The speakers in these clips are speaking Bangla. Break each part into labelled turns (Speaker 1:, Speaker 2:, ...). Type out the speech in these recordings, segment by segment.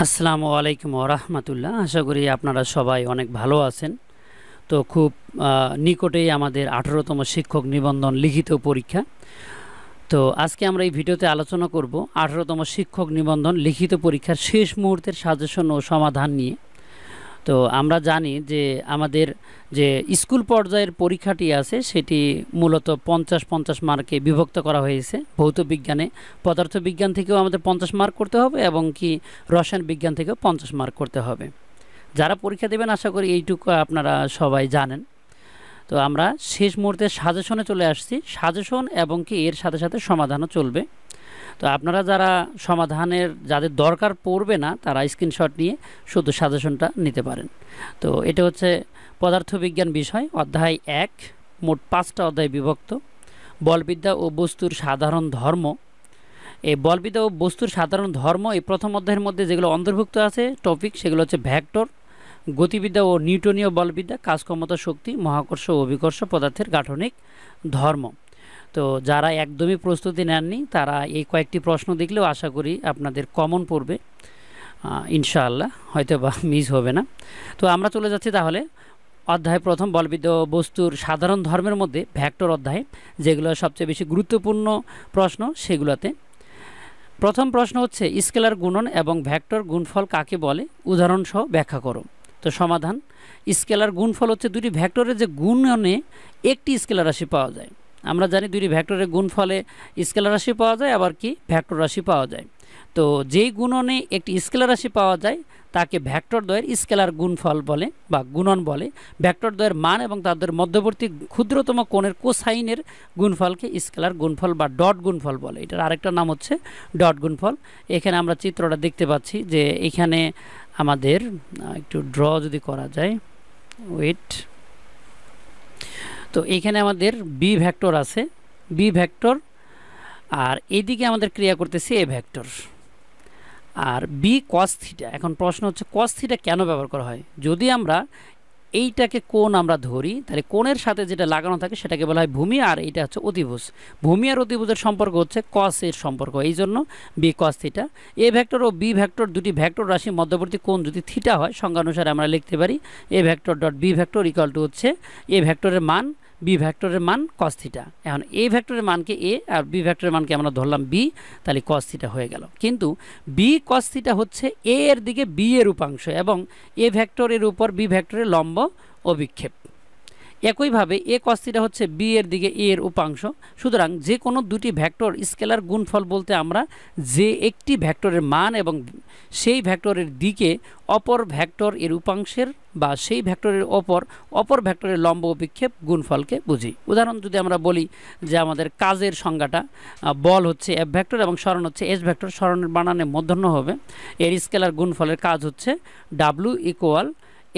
Speaker 1: আসসালামু আলাইকুম রাহমাতুল্লাহ। আশা করি আপনারা সবাই অনেক ভালো আছেন। তো খুব নিকটেই আমাদের 18তম শিক্ষক নিবন্ধন লিখিত পরীক্ষা। তো আজকে আমরা এই ভিডিওতে আলোচনা করব 18তম শিক্ষক নিবন্ধন লিখিত পরীক্ষার শেষ মুহূর্তের সাজেশন ও সমাধান নিয়ে। তো আমরা জানি যে আমাদের যে স্কুল পর্যায়ের পরীক্ষাটি আছে সেটি মূলত 50-50 মার্কে বিভক্ত করা হয়েছে। ভৌত বিজ্ঞানে পদার্থবিজ্ঞান থেকেও আমাদের 50 মার্ক করতে হবে এবং কি রসায়ন বিজ্ঞান থেকেও 50 মার্ক করতে হবে। যারা পরীক্ষা দেবেন আশা করি এইটুকু আপনারা সবাই জানেন। তো আমরা শেষ মুহূর্তে সাজেশনে চলে আসছি। সাজেশন এবং কি এর সাথে সাথে সমাধানও চলবে। তো আপনারা যারা সমাধানের যাদের দরকার পড়বে না তারা স্ক্রিনশট নিয়ে শুধু সাজেশনটা নিতে পারেন। তো এটা হচ্ছে পদার্থবিজ্ঞান বিষয়, অধ্যায় 1, মোট 5টা অধ্যায় বিভক্ত। বলবিদ্যা ও বস্তুর সাধারণ ধর্ম। এই বলবিদ্যা ও বস্তুর সাধারণ ধর্ম এই প্রথম অধ্যায়ের মধ্যে যেগুলো অন্তর্ভুক্ত আছে টপিক সেগুলো হচ্ছে ভেক্টর, গতিবিদ্যা ও নিউটনীয় বলবিদ্যা, কাজক্ষমতা, শক্তি, মহাকর্ষ ও অভিকর্ষ, পদার্থের গাঠনিক ধর্ম। তো যারা একদমই প্রস্তুতি নেননি তারা এই কয়েকটি প্রশ্ন দেখলেও আশা করি আপনাদের কমন পড়বে ইনশাআল্লাহ, হয়তো বা মিস হবে না। তো আমরা চলে যাচ্ছি তাহলে অধ্যায় প্রথম, বলবিদ্যা ও বস্তুর সাধারণ ধর্মের মধ্যে ভেক্টর অধ্যায়, যেগুলো সবচেয়ে বেশি গুরুত্বপূর্ণ প্রশ্ন সেগুলোতে। প্রথম প্রশ্ন হচ্ছে স্কেলার গুণন এবং ভেক্টর গুণফল কাকে বলে, উদাহরণ সহ ব্যাখ্যা করো। তো সমাধান, স্কেলার গুণফল হচ্ছে দুটি ভেক্টরের যে গুণনে একটি স্কেলার রাশি পাওয়া যায়। আমরা জানি দুটি ভেক্টরের গুণফলে স্কেলার রাশি পাওয়া যায়, আবার কি ভেক্টর রাশি পাওয়া যায়। তো যেই গুণনে একটি স্কেলার রাশি পাওয়া যায় তাকে ভেক্টর দ্বয়ের স্কেলার গুণফল বলে বা গুণন বলে। ভেক্টর দ্বয়ের মান এবং তাদের মধ্যবর্তী ক্ষুদ্রতম কোণের কোসাইনের গুণফলকে স্কেলার গুণফল বা ডট গুণফল বলে। এটার আরেকটা নাম হচ্ছে ডট গুণফল। এখানে আমরা চিত্রটা দেখতে পাচ্ছি যে এখানে আমাদের একটু ড্র যদি করা যায়, ওয়েট। তো এইখানে আমাদের বি ভেক্টর আছে, বি ভেক্টর, আর এইদিকে আমাদের ক্রিয়া করতেছে এ ভেক্টর আর বি কস থিটা। এখন প্রশ্ন হচ্ছে কস থিটা কেন ব্যবহার করা হয়? যদি আমরা এইটাকে কোণ আমরা ধরি তাহলে কোণের সাথে যেটা লাগানো থাকে সেটাকে বলা হয় ভূমি, আর এইটা হচ্ছে অতিভুজ। ভূমি আর অতিভুজের সম্পর্ক হচ্ছে কস এর সম্পর্ক, এই জন্য B cos theta. A vector ও বি ভেক্টর দুটি ভেক্টর রাশি মধ্যবর্তী কোণ যদি থিটা হয় সংজ্ঞানুসারে আমরা লিখতে পারি A vector dot B vector equal to হচ্ছে এ ভেক্টরের মান বি ভেক্টরের মান কস থিটা। এখন এ ভেক্টরের মানকে এ আর বি ভেক্টরের মানকে আমরা ধরলাম বি, তাহলে কস থিটা হয়ে গেল। কিন্তু বি কস থিটা হচ্ছে এ এর দিকে বি এর উপাংশ এবং এ ভেক্টরের উপর বি ভেক্টরের লম্ব অভিক্ষেপ। একইভাবে এ কস থিটা হচ্ছে বি এর দিকে এ এর উপাংশ। সুতরাং যে কোনো দুটি ভেক্টর স্কেলার গুণফল বলতে আমরা যে একটি ভেক্টরের মান এবং সেই ভেক্টরের দিকে অপর ভেক্টর এর উপাংশের বা সেই ভেক্টরের অপর ভেক্টরের লম্ব অভিক্ষেপ গুণফলকে বুঝি। উদাহরণ যদি আমরা বলি যে আমাদের কাজের সংজ্ঞাটা, বল হচ্ছে এফ ভেক্টর এবং সরণ হচ্ছে এস ভেক্টর, সরণের বানানে মূর্ধন্য হবে। এর স্কেলার গুণফলের কাজ হচ্ছে W equal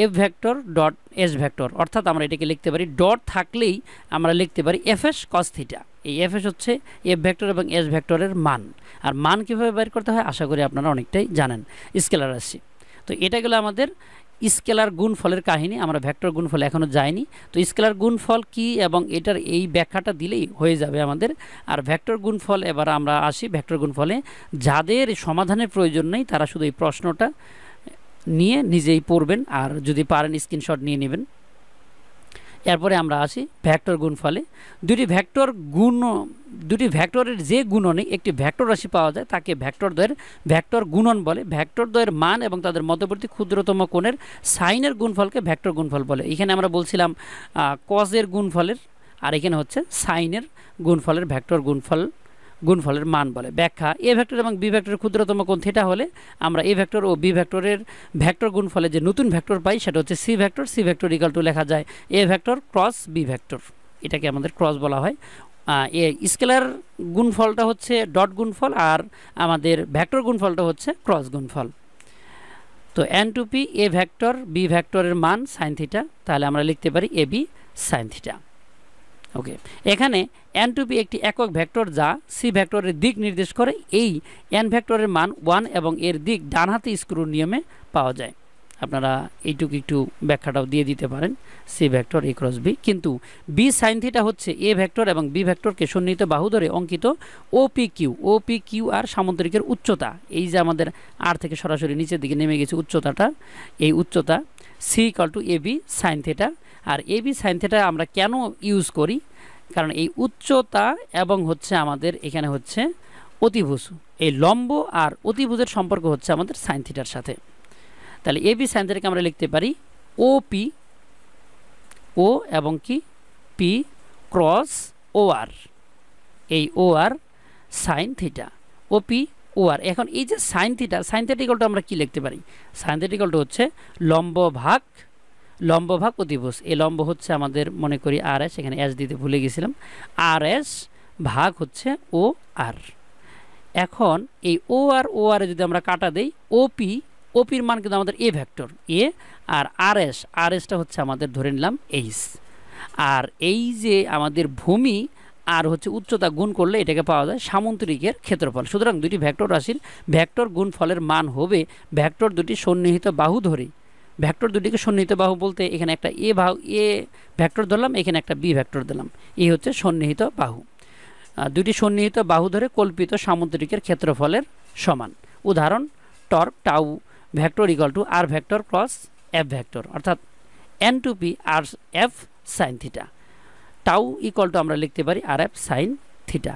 Speaker 1: F vector dot S vector, অর্থাৎ আমরা এটাকে লিখতে পারি ডট থাকলেই আমরা লিখতে পারি এফ এস কস থিটা। এই এফ এস হচ্ছে এফ ভেক্টর এবং এস ভেক্টরের মান। আর মান কীভাবে বের করতে হয় আশা করি আপনারা অনেকটাই জানেন, স্কেলার রাশি। তো এটা গেলো আমাদের স্কেলার গুণফলের কাহিনী। আমরা ভেক্টর গুণফল এখনও যাইনি। তো স্কেলার গুণফল কি এবং এটার এই ব্যাখ্যাটা দিলেই হয়ে যাবে আমাদের। আর ভেক্টর গুণফল এবার আমরা আসি ভেক্টর গুণফলে। যাদের সমাধানের প্রয়োজন নেই তারা শুধু এই প্রশ্নটা নিয়ে নিজেই পড়বেন, আর যদি পারেন স্ক্রিনশট নিয়ে নেবেন। এরপরে আমরা আসি ভেক্টর গুণফলে। দুটি ভেক্টরের যে গুণনে একটি ভেক্টর রাশি পাওয়া যায় তাকে ভেক্টর দ্বয়ের ভেক্টর গুণন বলে। ভেক্টর দ্বয়ের মান এবং তাদের মধ্যবর্তী ক্ষুদ্রতম কোণের সাইনের গুণফলকে ভেক্টর গুণফল বলে। এখানে আমরা বলছিলাম কজের গুণফলের, আর এখানে হচ্ছে সাইনের গুণফলের ভেক্টর গুণফলের মান বলে। ব্যাখ্যা, এ ভেক্টর এবং বি ভেক্টরের ক্ষুদ্রতম কোণ থিটা হলে আমরা এ ভেক্টর ও বি ভেক্টরের ভেক্টর গুণফলে যে নতুন ভেক্টর পাই সেটা হচ্ছে C vector. C vector equal to লেখা যায় A vector cross B vector, এটাকে আমাদের ক্রস বলা হয়। এ স্কেলার গুণফলটা হচ্ছে ডট গুণফল আর আমাদের ভেক্টর গুণফলটা হচ্ছে ক্রস গুণফল। তো N to P A vector B ভেক্টরের মান সাইন থিটা, তাহলে আমরা লিখতে পারি A B sine theta. Okay, এখানে এন টু পি একটি একক ভেক্টর যা সি ভেক্টরের দিক নির্দেশ করে। এই এন ভেক্টরের মান 1 এবং এর দিক ডানহাতি স্ক্রুর নিয়মে পাওয়া যায়। আপনারা এইটুকু একটু ব্যাখ্যাটাও দিয়ে দিতে পারেন, সি ভেক্টর এ ক্রস বি। কিন্তু বি সাইন থিটা হচ্ছে এ ভেক্টর এবং বি ভেক্টরকে সন্নিহিত বাহু ধরে অঙ্কিত ওপি কিউ আর সামান্তরিকের উচ্চতা। এই যে আমাদের আর থেকে সরাসরি নিচের দিকে নেমে গেছে উচ্চতাটা, এই উচ্চতা C equal to A B sine theta. আর এ বি সাইন থিটা আমরা কেন ইউজ করি, কারণ এই উচ্চতা এবং হচ্ছে আমাদের এখানে হচ্ছে অতিভুজ, এই লম্ব আর অতিভুজের সম্পর্ক হচ্ছে আমাদের সাইন থিটার সাথে। তাহলে এ বি সাইন থিটাকে আমরা লিখতে পারি ও পি, ও এবং কি পি ক্রস ও আর, এই ও আর সাইন থিটা, ও পি ও আর। এখন এই যে sine theta, sine theta equal to আমরা কি লিখতে পারি, সাইন থিটা ইকুয়াল টু হচ্ছে লম্ব ভাগ অতিভুজ। এই লম্ব হচ্ছে আমাদের মনে করি আর এস, এখানে এস দিতে ভুলে গেছিলাম, আর এস ভাগ হচ্ছে ও আর। এখন এই ও আর যদি আমরা কাটা দেই, ওপির মান কিন্তু আমাদের এ ভেক্টর এ, আর আর এসটা হচ্ছে আমাদের ধরে নিলাম এইচ। আর এই যে আমাদের ভূমি আর হচ্ছে উচ্চতা গুণ করলে এটাকে পাওয়া যায় সামান্তরিকের ক্ষেত্রফল। সুতরাং দুটি ভেক্টর রাশির ভেক্টর গুণফলের মান হবে ভেক্টর দুটি সন্নিহিত বাহু ধরে, ভেক্টর দুটিকে সন্নিহিত বাহু বলতে এখানে একটা এ ভেক্টর ধরলাম, এখানে একটা বি ভেক্টর দিলাম, এই হচ্ছে সন্নিহিত বাহু। দুটি সন্নিহিত বাহু ধরে কল্পিত সামান্তরিকের ক্ষেত্রফলের সমান। উদাহরণ torque tau vector equal to R vector cross F vector, অর্থাৎ N to P R F sine theta. Tau equal to আমরা লিখতে পারি আর এফ সাইন থিটা।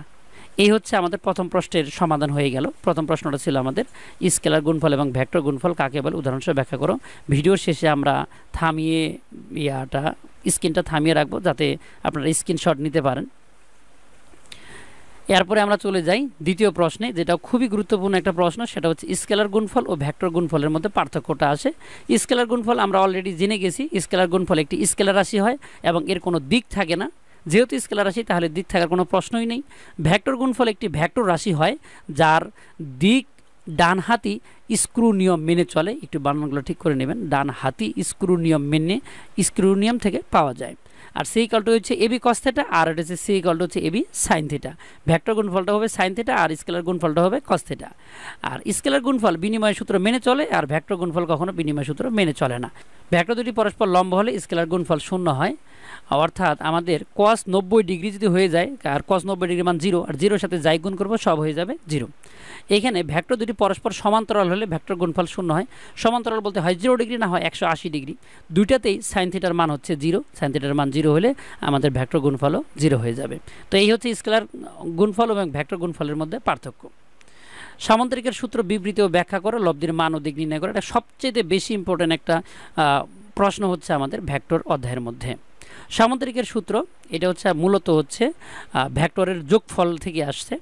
Speaker 1: এই হচ্ছে আমাদের প্রথম প্রশ্নের সমাধান হয়ে গেল। প্রথম প্রশ্নটা ছিল আমাদের স্কেলার গুণফল এবং ভেক্টর গুণফল কাকে বলে উদাহরণসহ ব্যাখ্যা করো। ভিডিওর শেষে আমরা থামিয়ে স্ক্রিনটা থামিয়ে রাখবো যাতে আপনারা স্ক্রিনশট নিতে পারেন। এরপরে আমরা চলে যাই দ্বিতীয় প্রশ্নে, যেটা খুবই গুরুত্বপূর্ণ একটা প্রশ্ন, সেটা হচ্ছে স্কেলার গুণফল ও ভেক্টর গুণফলের মধ্যে পার্থক্যটা আসে। স্কেলার গুণফল আমরা অলরেডি জেনে গেছি, স্কেলার গুণফল একটি স্কেলার রাশি হয় এবং এর কোনো দিক থাকে না। যেহেতু স্কেলার রাশি তাহলে দিক থাকার কোনো প্রশ্নই নেই। ভেক্টর গুণফল একটি ভেক্টর রাশি হয় যার দিক ডানহাতি স্ক্রু নিয়ম মেনে চলে। একটু বানানগুলো ঠিক করে নেবেন, ডানহাতি স্ক্রু নিয়ম মেনে স্ক্রু নিয়ম থেকে পাওয়া যায়। আর সি ইকুয়াল টু হচ্ছে এবি কস থিটা, আর এটা হচ্ছে সি ইকুয়াল টু হচ্ছে এবি সাইন থিটা। ভেক্টর গুণফলটা হবে সাইন থিটা আর স্কেলার গুণফলটা হবে কস থিটা। আর স্কেলার গুণফল বিনিময় সূত্র মেনে চলে, আর ভেক্টর গুণফল কখনো বিনিময় সূত্র মেনে চলে না। ভেক্টর দুটি পরস্পর লম্ব হলে স্কেলার গুণফল 0 হয়, অর্থাৎ আমাদের cos 90 ডিগ্রি যদি হয়ে যায়, আর cos 90 ডিগ্রি মান 0, আর 0 সাথে যাই গুণ করবো সব হয়ে যাবে 0। এখানে ভেক্টর দুটি পরস্পর সমান্তরাল হলে ভেক্টর গুণফল 0 হয়। সমান্তরাল বলতে হয় 0 ডিগ্রি না হয় 180 ডিগ্রি, দুইটাতেই সাইন থিটার মান হচ্ছে 0। সাইন থিটার মান 0 হলে আমাদের ভেক্টর গুণফলও 0 হয়ে যাবে। তো এই হচ্ছে স্কেলার গুণফল এবং ভেক্টর গুণফলের মধ্যে পার্থক্য। সামান্তরিকের সূত্র বিবৃতি ও ব্যাখ্যা করে লব্ধির মান ও দিক নির্ণয় করে, এটা সবচেয়ে বেশি ইম্পর্টেন্ট একটা প্রশ্ন হচ্ছে আমাদের ভেক্টর অধ্যায়ের মধ্যে। সামান্তরিকের সূত্র এটা হচ্ছে মূলত হচ্ছে ভেক্টরের যোগফল থেকে আসছে।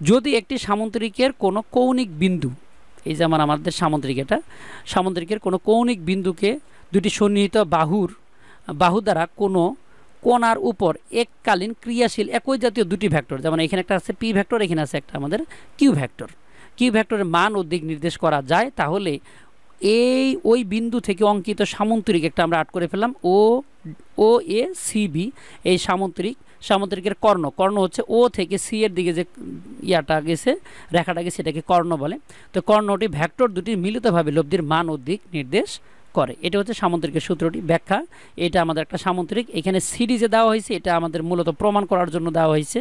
Speaker 1: যদি একটি সামান্তরিকের কোনো কৌণিক বিন্দু, এই যেমন আমাদের সামান্তরিক, এটা সামান্তরিকের কোনো কৌণিক বিন্দুকে দুটি সন্নিহিত বাহু দ্বারা কোনো কোণার উপর এককালীন ক্রিয়াশীল একই জাতীয় দুটি ভেক্টর, যেমন এখানে একটা আছে পি ভেক্টর, এখানে আছে একটা আমাদের কিউ ভেক্টরের মান ও দিক নির্দেশ করা যায়, তাহলে ওই বিন্দু থেকে অঙ্কিত সামান্তরিক একটা আমরা আট করে ফেললাম ও এ সি বি। এই সামান্তরিকের কর্ণ হচ্ছে ও থেকে সি এর দিকে যে রেখাটা গেছে সেটাকে কর্ণ বলে। তো কর্ণটি ভেক্টর দুটি মিলিতভাবে লব্ধির মান ও দিক নির্দেশ করে। এটা হচ্ছে সামান্তরিকের সূত্রটি ব্যাখ্যা। এটা আমাদের একটা সামান্তরিক, এখানে সিরিজে দেওয়া হয়েছে, এটা আমাদের মূলত প্রমাণ করার জন্য দেওয়া হয়েছে।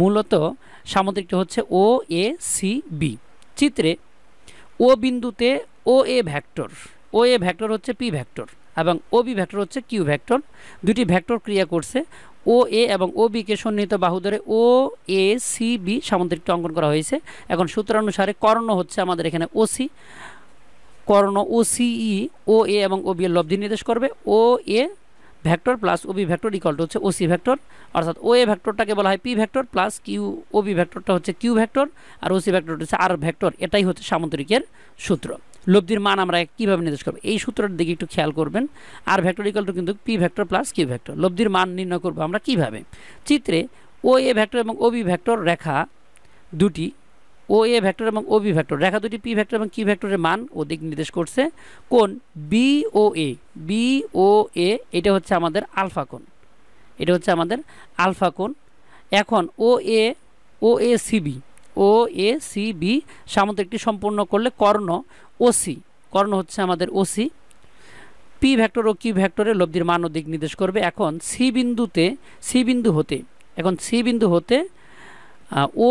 Speaker 1: মূলত সামান্তরিকটি হচ্ছে ও এ সি বি। চিত্রে ও বিন্দুতে ও এ ভেক্টর হচ্ছে পি ভেক্টর এবং ও বি ভেক্টর হচ্ছে কিউ ভেক্টর। দুটি ভেক্টর ক্রিয়া করছে। ও এ এবং ও বিকে সন্নিহিত বাহু ধরে ও এ সি বি সামান্তরিকটি অঙ্কন করা হয়েছে। এখন সূত্রানুসারে কর্ণ হচ্ছে আমাদের এখানে ওসি, কর্ণ ও সিই ও এ এবং ও বি এর লব্ধি নির্দেশ করবে। O A vector plus O B vector equal to হচ্ছে ও সি ভেক্টর, অর্থাৎ ও এ ভেক্টরটাকে বলা হয় P vector plus O B ভেক্টরটা হচ্ছে কিউ ভেক্টর আর ও সি ভেক্টরটা হচ্ছে আর ভেক্টর। এটাই হচ্ছে সামান্তরিকের সূত্র। লব্ধির মান আমরা কীভাবে নির্দেশ করব, এই সূত্রের দিকে একটু খেয়াল করবেন। আর ভেক্টর ইকুয়াল টু কিন্তু P vector plus Q vector. লব্ধির মান নির্ণয় করব আমরা কিভাবে, চিত্রে ও এ ভেক্টর এবং ও বি ভেক্টর রেখা দুটি, ও এ ভেক্টর এবং ও বি ভেক্টর রেখা দুটি পি ভেক্টর এবং কিউ ভেক্টরের মান ও দিক নির্দেশ করছে। কোণ বি ও এ এটা হচ্ছে আমাদের আলফা কোণ। এখন ও এ সি বি সামান্তরিকটি সম্পূর্ণ করলে কর্ণ হচ্ছে আমাদের OC P vector O Q ভেক্টরের লব্ধির মান ও দিক নির্দেশ করবে। এখন সি বিন্দু হতে ও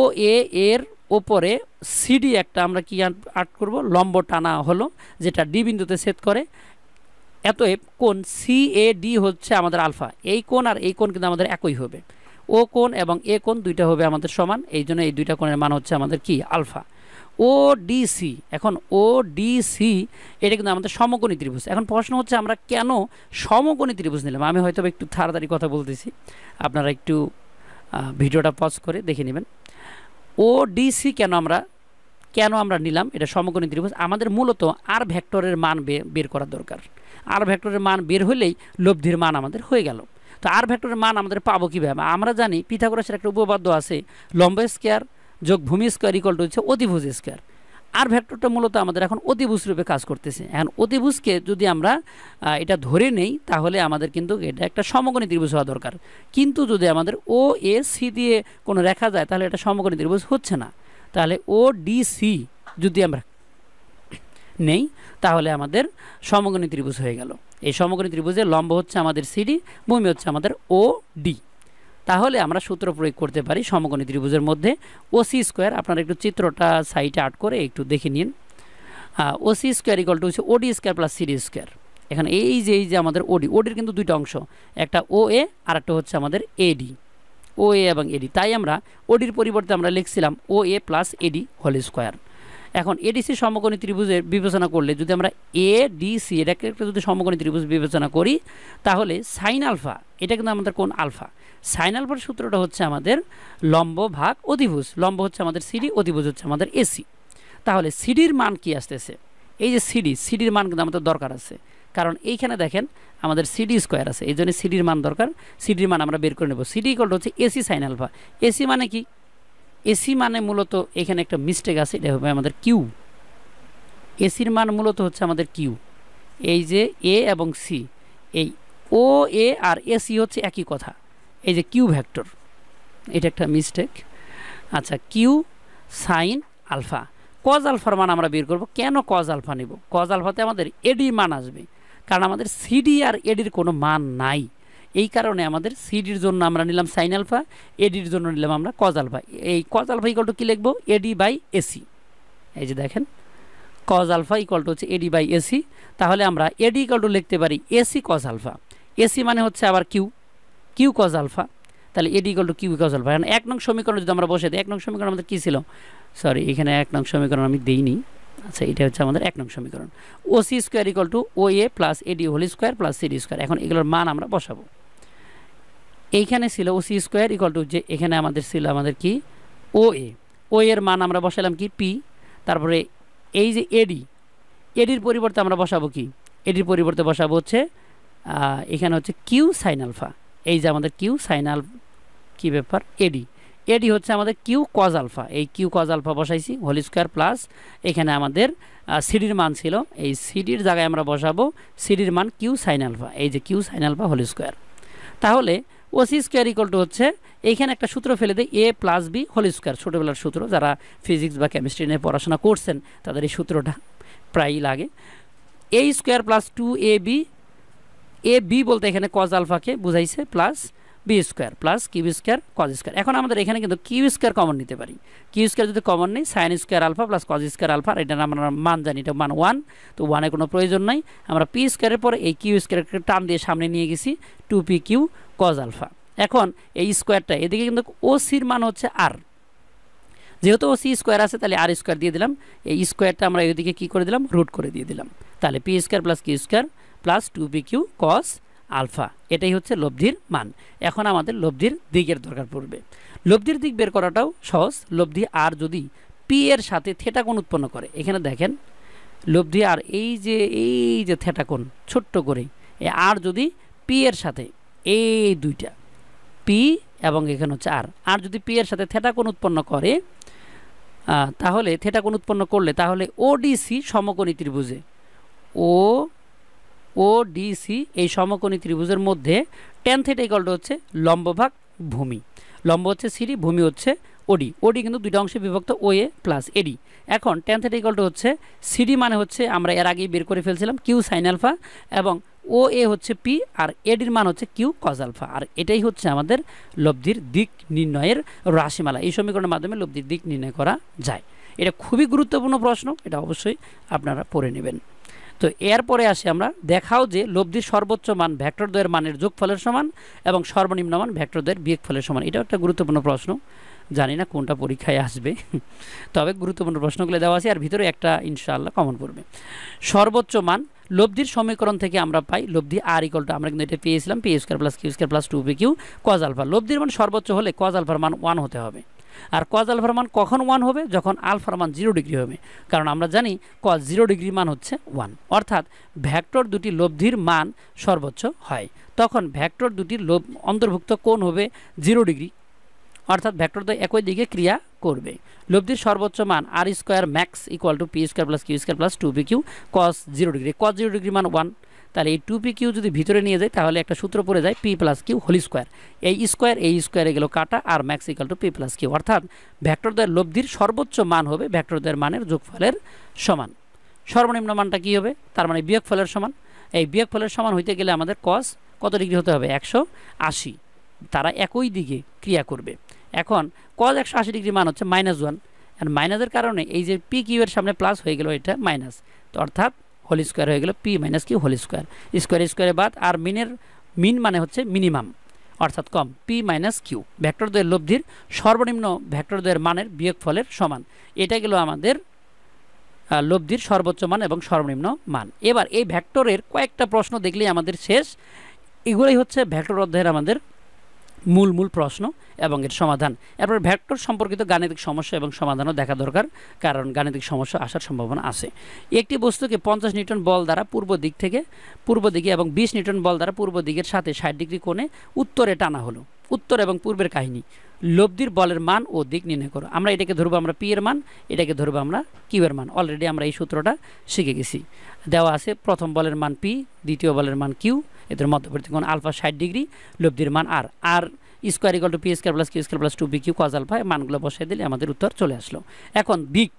Speaker 1: এর ওপরে সিডি একটা আমরা কি আট করব, লম্ব টানা হলো, যেটা ডি বিন্দুতে ছেদ করে। অতএব কোণ CAD হচ্ছে আমাদের আলফা। এই কোণ আর এই কোণ কিন্তু আমাদের একই হবে। ও কোণ এবং এ কোণ দুইটা হবে আমাদের সমান, এই জন্য এই দুইটা কোণের মান হচ্ছে আমাদের কি আলফা। ODC, এখন ODC এটা কিন্তু আমাদের সমকোণী ত্রিভুজ। এখন প্রশ্ন হচ্ছে আমরা কেন সমকোণী ত্রিভুজ নিলাম। আমি হয়তো একটু তাড়াতাড়ি কথা বলতেছি, আপনারা একটু ভিডিওটা পজ করে দেখে নেবেন। ODC কেন আমরা নিলাম এটা সমকোণী ত্রিভুজ। আমাদের মূলত আর ভেক্টরের মান বের করার দরকার। আর ভেক্টরের মান বের হলেই লব্ধির মান আমাদের হয়ে গেল। তো আর ভেক্টরের মান আমাদের পাবো কীভাবে? আমরা জানি পিথাগোরাসের একটা উপপাদ্য আছে, লম্ব স্কয়ার যোগ ভূমি স্কয়ার ইকুয়াল টু হচ্ছে অতিভুজ স্কয়ার। আর ভেক্টরটা মূলত আমাদের এখন অতিভুজ রূপে কাজ করতেছে। এখন অতিভুজকে যদি আমরা এটা ধরে নেই তাহলে আমাদের কিন্তু এটা একটা সমকোণী ত্রিভুজ হওয়া দরকার। কিন্তু যদি আমাদের OAC দিয়ে কোনো রেখা যায় তাহলে এটা সমকোণী ত্রিভুজ হচ্ছে না। তাহলে ODC যদি আমরা নেই তাহলে আমাদের সমকোণী ত্রিভুজ হয়ে গেল। এই সমকোণী ত্রিভুজের লম্ব হচ্ছে আমাদের CD, ভূমি হচ্ছে আমাদের OD। তাহলে আমরা সূত্র প্রয়োগ করতে পারি সমকোণী ত্রিভুজের মধ্যে OC স্কয়ার। আপনারা একটু চিত্রটা সাইডে আট করে একটু দেখে নিন। OC স্কয়ার ইকুয়াল টু হচ্ছে OD square plus CD square. এখানে এই যে আমাদের ওডির কিন্তু দুইটা অংশ, একটা OA আর একটা হচ্ছে আমাদের AD। OA এবং AD, তাই আমরা ODর পরিবর্তে আমরা লিখছিলাম OA plus AD whole square. এখন ADC সমকোণী ত্রিভুজের বিবেচনা করলে যদি আমরা ADC এটাকে একটা যদি সমকোণী ত্রিভুজ বিবেচনা করি তাহলে সাইন আলফা, এটা কিন্তু আমাদের কোণ আলফা। সাইন আলফার সূত্রটা হচ্ছে আমাদের লম্ব ভাগ অতিভুজ। লম্ব হচ্ছে আমাদের CD, অতিভুজ হচ্ছে আমাদের AC। তাহলে সিডির মান কি আসতেছে? এই যে সিডির মান কিন্তু আমাদের দরকার আছে, কারণ এইখানে দেখেন আমাদের CD স্কয়ার আছে, এই জন্য সিডির মান দরকার। সিডির মান আমরা বের করে নেব। CD ইকুয়াল টু হচ্ছে AC সাইন আলফা। AC মানে কি? AC মানে মূলত এখানে একটা মিস্টেক আছে, এটা হবে আমাদের কিউ। এসির মান মূলত হচ্ছে আমাদের কিউ। এই যে A এবং C, এই OA আর AC হচ্ছে একই কথা। এই যে কিউ ভেক্টর, এটা একটা মিস্টেক। আচ্ছা, কিউ সাইন আলফা। কজ আলফার মান আমরা বের করব। কেন কজ আলফা নেব? কজ আলফাতে আমাদের এডির মান আসবে, কারণ আমাদের সিডি আর এডির কোনো মান নাই। এই কারণে আমাদের সিডির জন্য আমরা নিলাম সাইন আলফা, এডির জন্য নিলাম আমরা কজ আলফা। এই কজ আলফা ইকুয়াল টু কী লিখবো? A D by. A C দেখেন কজ আলফা ইকুয়াল টু হচ্ছে এডি বাই এসি। তাহলে আমরা এডি ইকুয়াল টু লিখতে পারি এসি কজ আলফা। এসি মানে হচ্ছে আবার কিউ কজ আলফা। তাহলে AD equal to Q cos alpha. এখন 1 নং সমীকরণ যদি আমরা বসে দিই, 1 নং সমীকরণ আমাদের কী ছিল? সরি, এখানে 1 নং সমীকরণ আমি দিইনি। আচ্ছা, এটা হচ্ছে আমাদের 1 নং সমীকরণ। OC square equal to OA plus AD whole square plus CD square. এখন এগুলোর মান আমরা বসাবো। এইখানে ছিল OC স্কোয়ার ইকুয়াল টু, যে এখানে আমাদের ছিল আমাদের কি OA। এর মান আমরা বসালাম কি P। তারপরে এই যে এডির পরিবর্তে আমরা বসাবো কি? এডির পরিবর্তে বসাবো হচ্ছে এখানে হচ্ছে কিউ সাইন আলফা। এই যে আমাদের কিউ সাইন আলফা, কী ব্যাপার, এডি হচ্ছে আমাদের কিউ কজ আলফা। এই কিউ কজ আলফা বসাইছি হোল স্কোয়ার প্লাস এখানে আমাদের সিডির মান ছিল, এই সিডির জায়গায় আমরা বসাবো সিডির মান কিউ সাইন আলফা। এই যে Q sine alpha whole square. তাহলে OC স্কোয়ার ইকুয়াল টু হচ্ছে এইখানে একটা সূত্র ফেলে দেয় A plus B whole square. ছোটোবেলার সূত্র, যারা ফিজিক্স বা কেমিস্ট্রি নিয়ে পড়াশোনা করছেন তাদের এই সূত্রটা প্রায়ই লাগে। A square plus 2AB, AB বলতে এখানে কজ আলফাকে বুঝাইছে, plus B square plus Q square cos square. এখন আমাদের এখানে কিন্তু কিউ স্কোয়ার কমন নিতে পারি। কিউ স্কোয়ার যদি কমন নেই, sine square alpha plus cos square alpha, এটা আমরা মান জানি, এটা মান 1। তো 1-এর কোনো প্রয়োজন নাই। আমরা পি স্কোয়ারের পরে এই কিউ স্কোয়ারকে টান দিয়ে সামনে নিয়ে গেছি 2PQ কজ আলফা। এখন এই স্কোয়ারটা এদিকে কিন্তু OCর মান হচ্ছে আর, যেহেতু OC স্কোয়ার আছে তাহলে আর স্কোয়ার দিয়ে দিলাম। এই স্কোয়ারটা আমরা এদিকে কী করে দিলাম? রুট করে দিয়ে দিলাম। তাহলে P square plus Q square plus 2PQ cos alpha, এটাই হচ্ছে লব্ধির মান। এখন আমাদের লব্ধির দিকের দরকার পড়বে। লব্ধির দিক বের করাটাও সহজ। লব্ধি আর যদি পি এর সাথে থেটা কোণ উৎপন্ন করে, এখানে দেখেন লব্ধি আর এই যে থেটা কোণ ছোট্ট করে, এই আর যদি পি এর সাথে এই দুইটা পি এবং এখানে হচ্ছে আর যদি পি এর সাথে থেটা কোণ উৎপন্ন করে, তাহলে থেটা কোণ উৎপন্ন করলে তাহলে ODC সমকোণী ত্রিভুজে ODC এই সমকোণী ত্রিভুজের মধ্যে tan θ ইকুয়াল টু হচ্ছে লম্ব ভাগ ভূমি। লম্ব হচ্ছে CD, ভূমি হচ্ছে OD কিন্তু দুইটা অংশে বিভক্ত OA প্লাস AD। এখন tan θ ইকুয়াল টু হচ্ছে CD মানে হচ্ছে আমরা এর আগেই বের করে ফেলছিলাম কিউ সাইন আলফা এবং ও এ হচ্ছে পি আর এডির মান হচ্ছে কিউ কজ আলফা। আর এটাই হচ্ছে আমাদের লব্ধির দিক নির্ণয়ের রাশিমালা। এই সমীকরণের মাধ্যমে লব্ধির দিক নির্ণয় করা যায়। এটা খুবই গুরুত্বপূর্ণ প্রশ্ন, এটা অবশ্যই আপনারা পড়ে নেবেন। তো এরপরে আসি আমরা, দেখাও যে লব্ধির সর্বোচ্চ মান ভেক্টর দ্বয়ের মানের যোগফলের সমান এবং সর্বনিম্ন মান ভেক্টর দ্বয়ের বিয়োগফলের সমান। এটাও একটা গুরুত্বপূর্ণ প্রশ্ন, জানি না কোনটা পরীক্ষায় আসবে, তবে গুরুত্বপূর্ণ প্রশ্নগুলো দেওয়া আছে আর ভিতরে একটা ইনশাআল্লাহ কমন পড়বে। সর্বোচ্চ মান লব্ধির সমীকরণ থেকে আমরা পাই লব্ধি আর ইকুয়াল টু, আমরা কিন্তু এটা পেয়েছিলাম P square plus Q square plus 2p Q cos alpha. লব্ধির মান সর্বোচ্চ হলে কজ আলফার মান 1 হতে হবে। আর কজ আলফার মান কখন 1 হবে? যখন আলফার মান 0 ডিগ্রি হবে, কারণ আমরা জানি কজ 0 ডিগ্রি মান হচ্ছে 1। অর্থাৎ ভেক্টর দুটি লব্ধির মান সর্বোচ্চ হয়, তখন ভেক্টর দুটির অন্তর্ভুক্ত কোণ হবে 0 ডিগ্রি, অর্থাৎ ভেক্টর দ্বয় একই দিকে ক্রিয়া করবে। লব্ধির সর্বোচ্চ মান R square max equal to P square plus Q square plus 2p Q cos 0 degree. Cos 0 degree মান 1, তাহলে এই 2p কিউ যদি ভিতরে নিয়ে যায় তাহলে একটা সূত্র পড়ে যায় P plus Q whole square. এই স্কোয়ারে গেল কাটা, R max equal to P plus Q. অর্থাৎ ভেক্টর দ্বয়ের লব্ধির সর্বোচ্চ মান হবে ভেক্টর দ্বয়ের মানের যোগফলের সমান। সর্বনিম্ন মানটা কী হবে? তার মানে বিয়োগফলের সমান। এই বিয়োগফলের সমান হইতে গেলে আমাদের কস কত ডিগ্রি হতে হবে? 180, তারা একই দিকে ক্রিয়া করবে। এখন কজ 180 ডিগ্রি মান হচ্ছে -1, আর মাইনাসের কারণে এই যে পি কিউ এর সামনে প্লাস হয়ে গেল, এটা মাইনাস, তো অর্থাৎ হোল স্কোয়ার হয়ে গেল P minus Q whole square. স্কোয়ারে বাদ, আর মিন মানে হচ্ছে মিনিমাম, অর্থাৎ কম, পি মাইনাস কিউ। ভেক্টর দ্বয়ের লব্ধির সর্বনিম্ন ভেক্টর দ্বয়ের মানের বিয়োগফলের সমান। এটা গেল আমাদের লব্ধির সর্বোচ্চ মান এবং সর্বনিম্ন মান। এবার এই ভেক্টরের কয়েকটা প্রশ্ন দেখলেই আমাদের শেষ। এগুলোই হচ্ছে ভেক্টর অধ্যায়ের আমাদের মূল প্রশ্ন এবং এর সমাধান। এরপর ভেক্টর সম্পর্কিত গাণিতিক সমস্যা এবং সমাধানও দেখা দরকার, কারণ গাণিতিক সমস্যা আসার সম্ভাবনা আছে। একটি বস্তুকে 50 নিউটন বল দ্বারা পূর্ব দিকে এবং 20 নিউটন বল দ্বারা পূর্ব দিকের সাথে 60 ডিগ্রি কোণে উত্তরে টানা হলো। উত্তর এবং পূর্বের কাহিনী। লব্ধির বলের মান ও দিক নির্ণয় করো। আমরা এটাকে ধরবো আমরা পি এর মান, এটাকে ধরবো আমরা কিউ এর মান। অলরেডি আমরা এই সূত্রটা শিখে গেছি। দেওয়া আছে প্রথম বলের মান পি, দ্বিতীয় বলের মান কিউ, এদের মধ্যবর্তী কোণ আলফা 60 ডিগ্রি, লব্ধির মান R square equal to P square plus Q square plus 2p Q cos alpha. মানগুলো বসাই দিলে আমাদের উত্তর চলে আসলো। এখন দিক,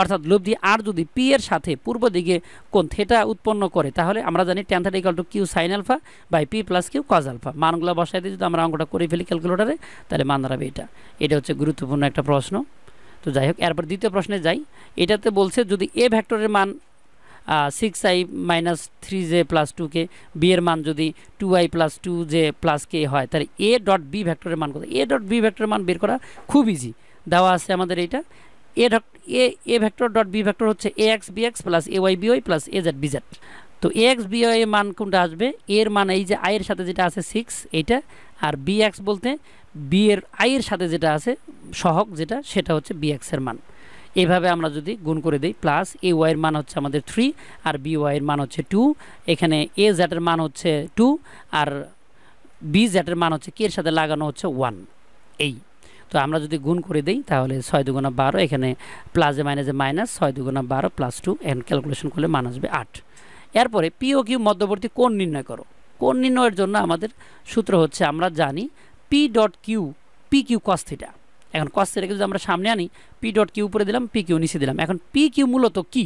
Speaker 1: অর্থাৎ লব্ধি আর যদি পি এর সাথে পূর্ব দিকে কোণ থিটা উৎপন্ন করে, তাহলে আমরা জানি tan θ equal to Q sine alpha by P plus Q cos alpha. মানগুলো বসাই দিয়ে যদি আমরা অঙ্কটা করে ফেলি ক্যালকুলেটারে, তাহলে মান দাঁড়াবে এটা হচ্ছে গুরুত্বপূর্ণ একটা প্রশ্ন। তো যাই হোক, এরপর দ্বিতীয় প্রশ্নে যাই। এটাতে বলছে যদি এ ভেক্টরের মান 6i minus 3j plus 2k, B এর মান যদি 2i plus 2j plus k হয়, তাহলে এ ডট বি ভেক্টরের মান কত? এ ডট বি ভেক্টরের মান বের করা খুব ইজি। দেওয়া আছে আমাদের এইটা, A vector dot B vector হচ্ছে ax bx plus ay by plus az bz। তো ax by এর মান কোনটা আসবে? এর মান এই যে i এর সাথে যেটা আছে 6 এইটা, আর bx বলতে বি এর i এর সাথে যেটা আছে সহগ যেটা, সেটা হচ্ছে bx এর মান। এইভাবে আমরা যদি গুণ করে দিই, প্লাস এ ওয়াইয়ের মান হচ্ছে আমাদের 3 আর বি ওয়াইয়ের মান হচ্ছে 2, এখানে এ জ্যাটের মান হচ্ছে 2 আর বি জ্যাটের মান হচ্ছে কে এর সাথে লাগানো হচ্ছে 1। এই তো আমরা যদি গুণ করে দিই তাহলে 6 দুগুণা 12, এখানে প্লাসে মাইনাসে মাইনাস, 6 দুগুণা 12 প্লাস 2, এখানে ক্যালকুলেশন করলে মান আসবে 8। এরপরে পি ও কিউ মধ্যবর্তী কোণ নির্ণয় করো। কোণ নির্ণয়ের জন্য আমাদের সূত্র হচ্ছে, আমরা জানি P dot Q P Q cos theta. এখন কস থিটাকে যদি আমরা সামনে আনি, পি ডট কিউ উপরে দিলাম, পি কিউ নিচে দিলাম। এখন পি কিউ মূলত কি?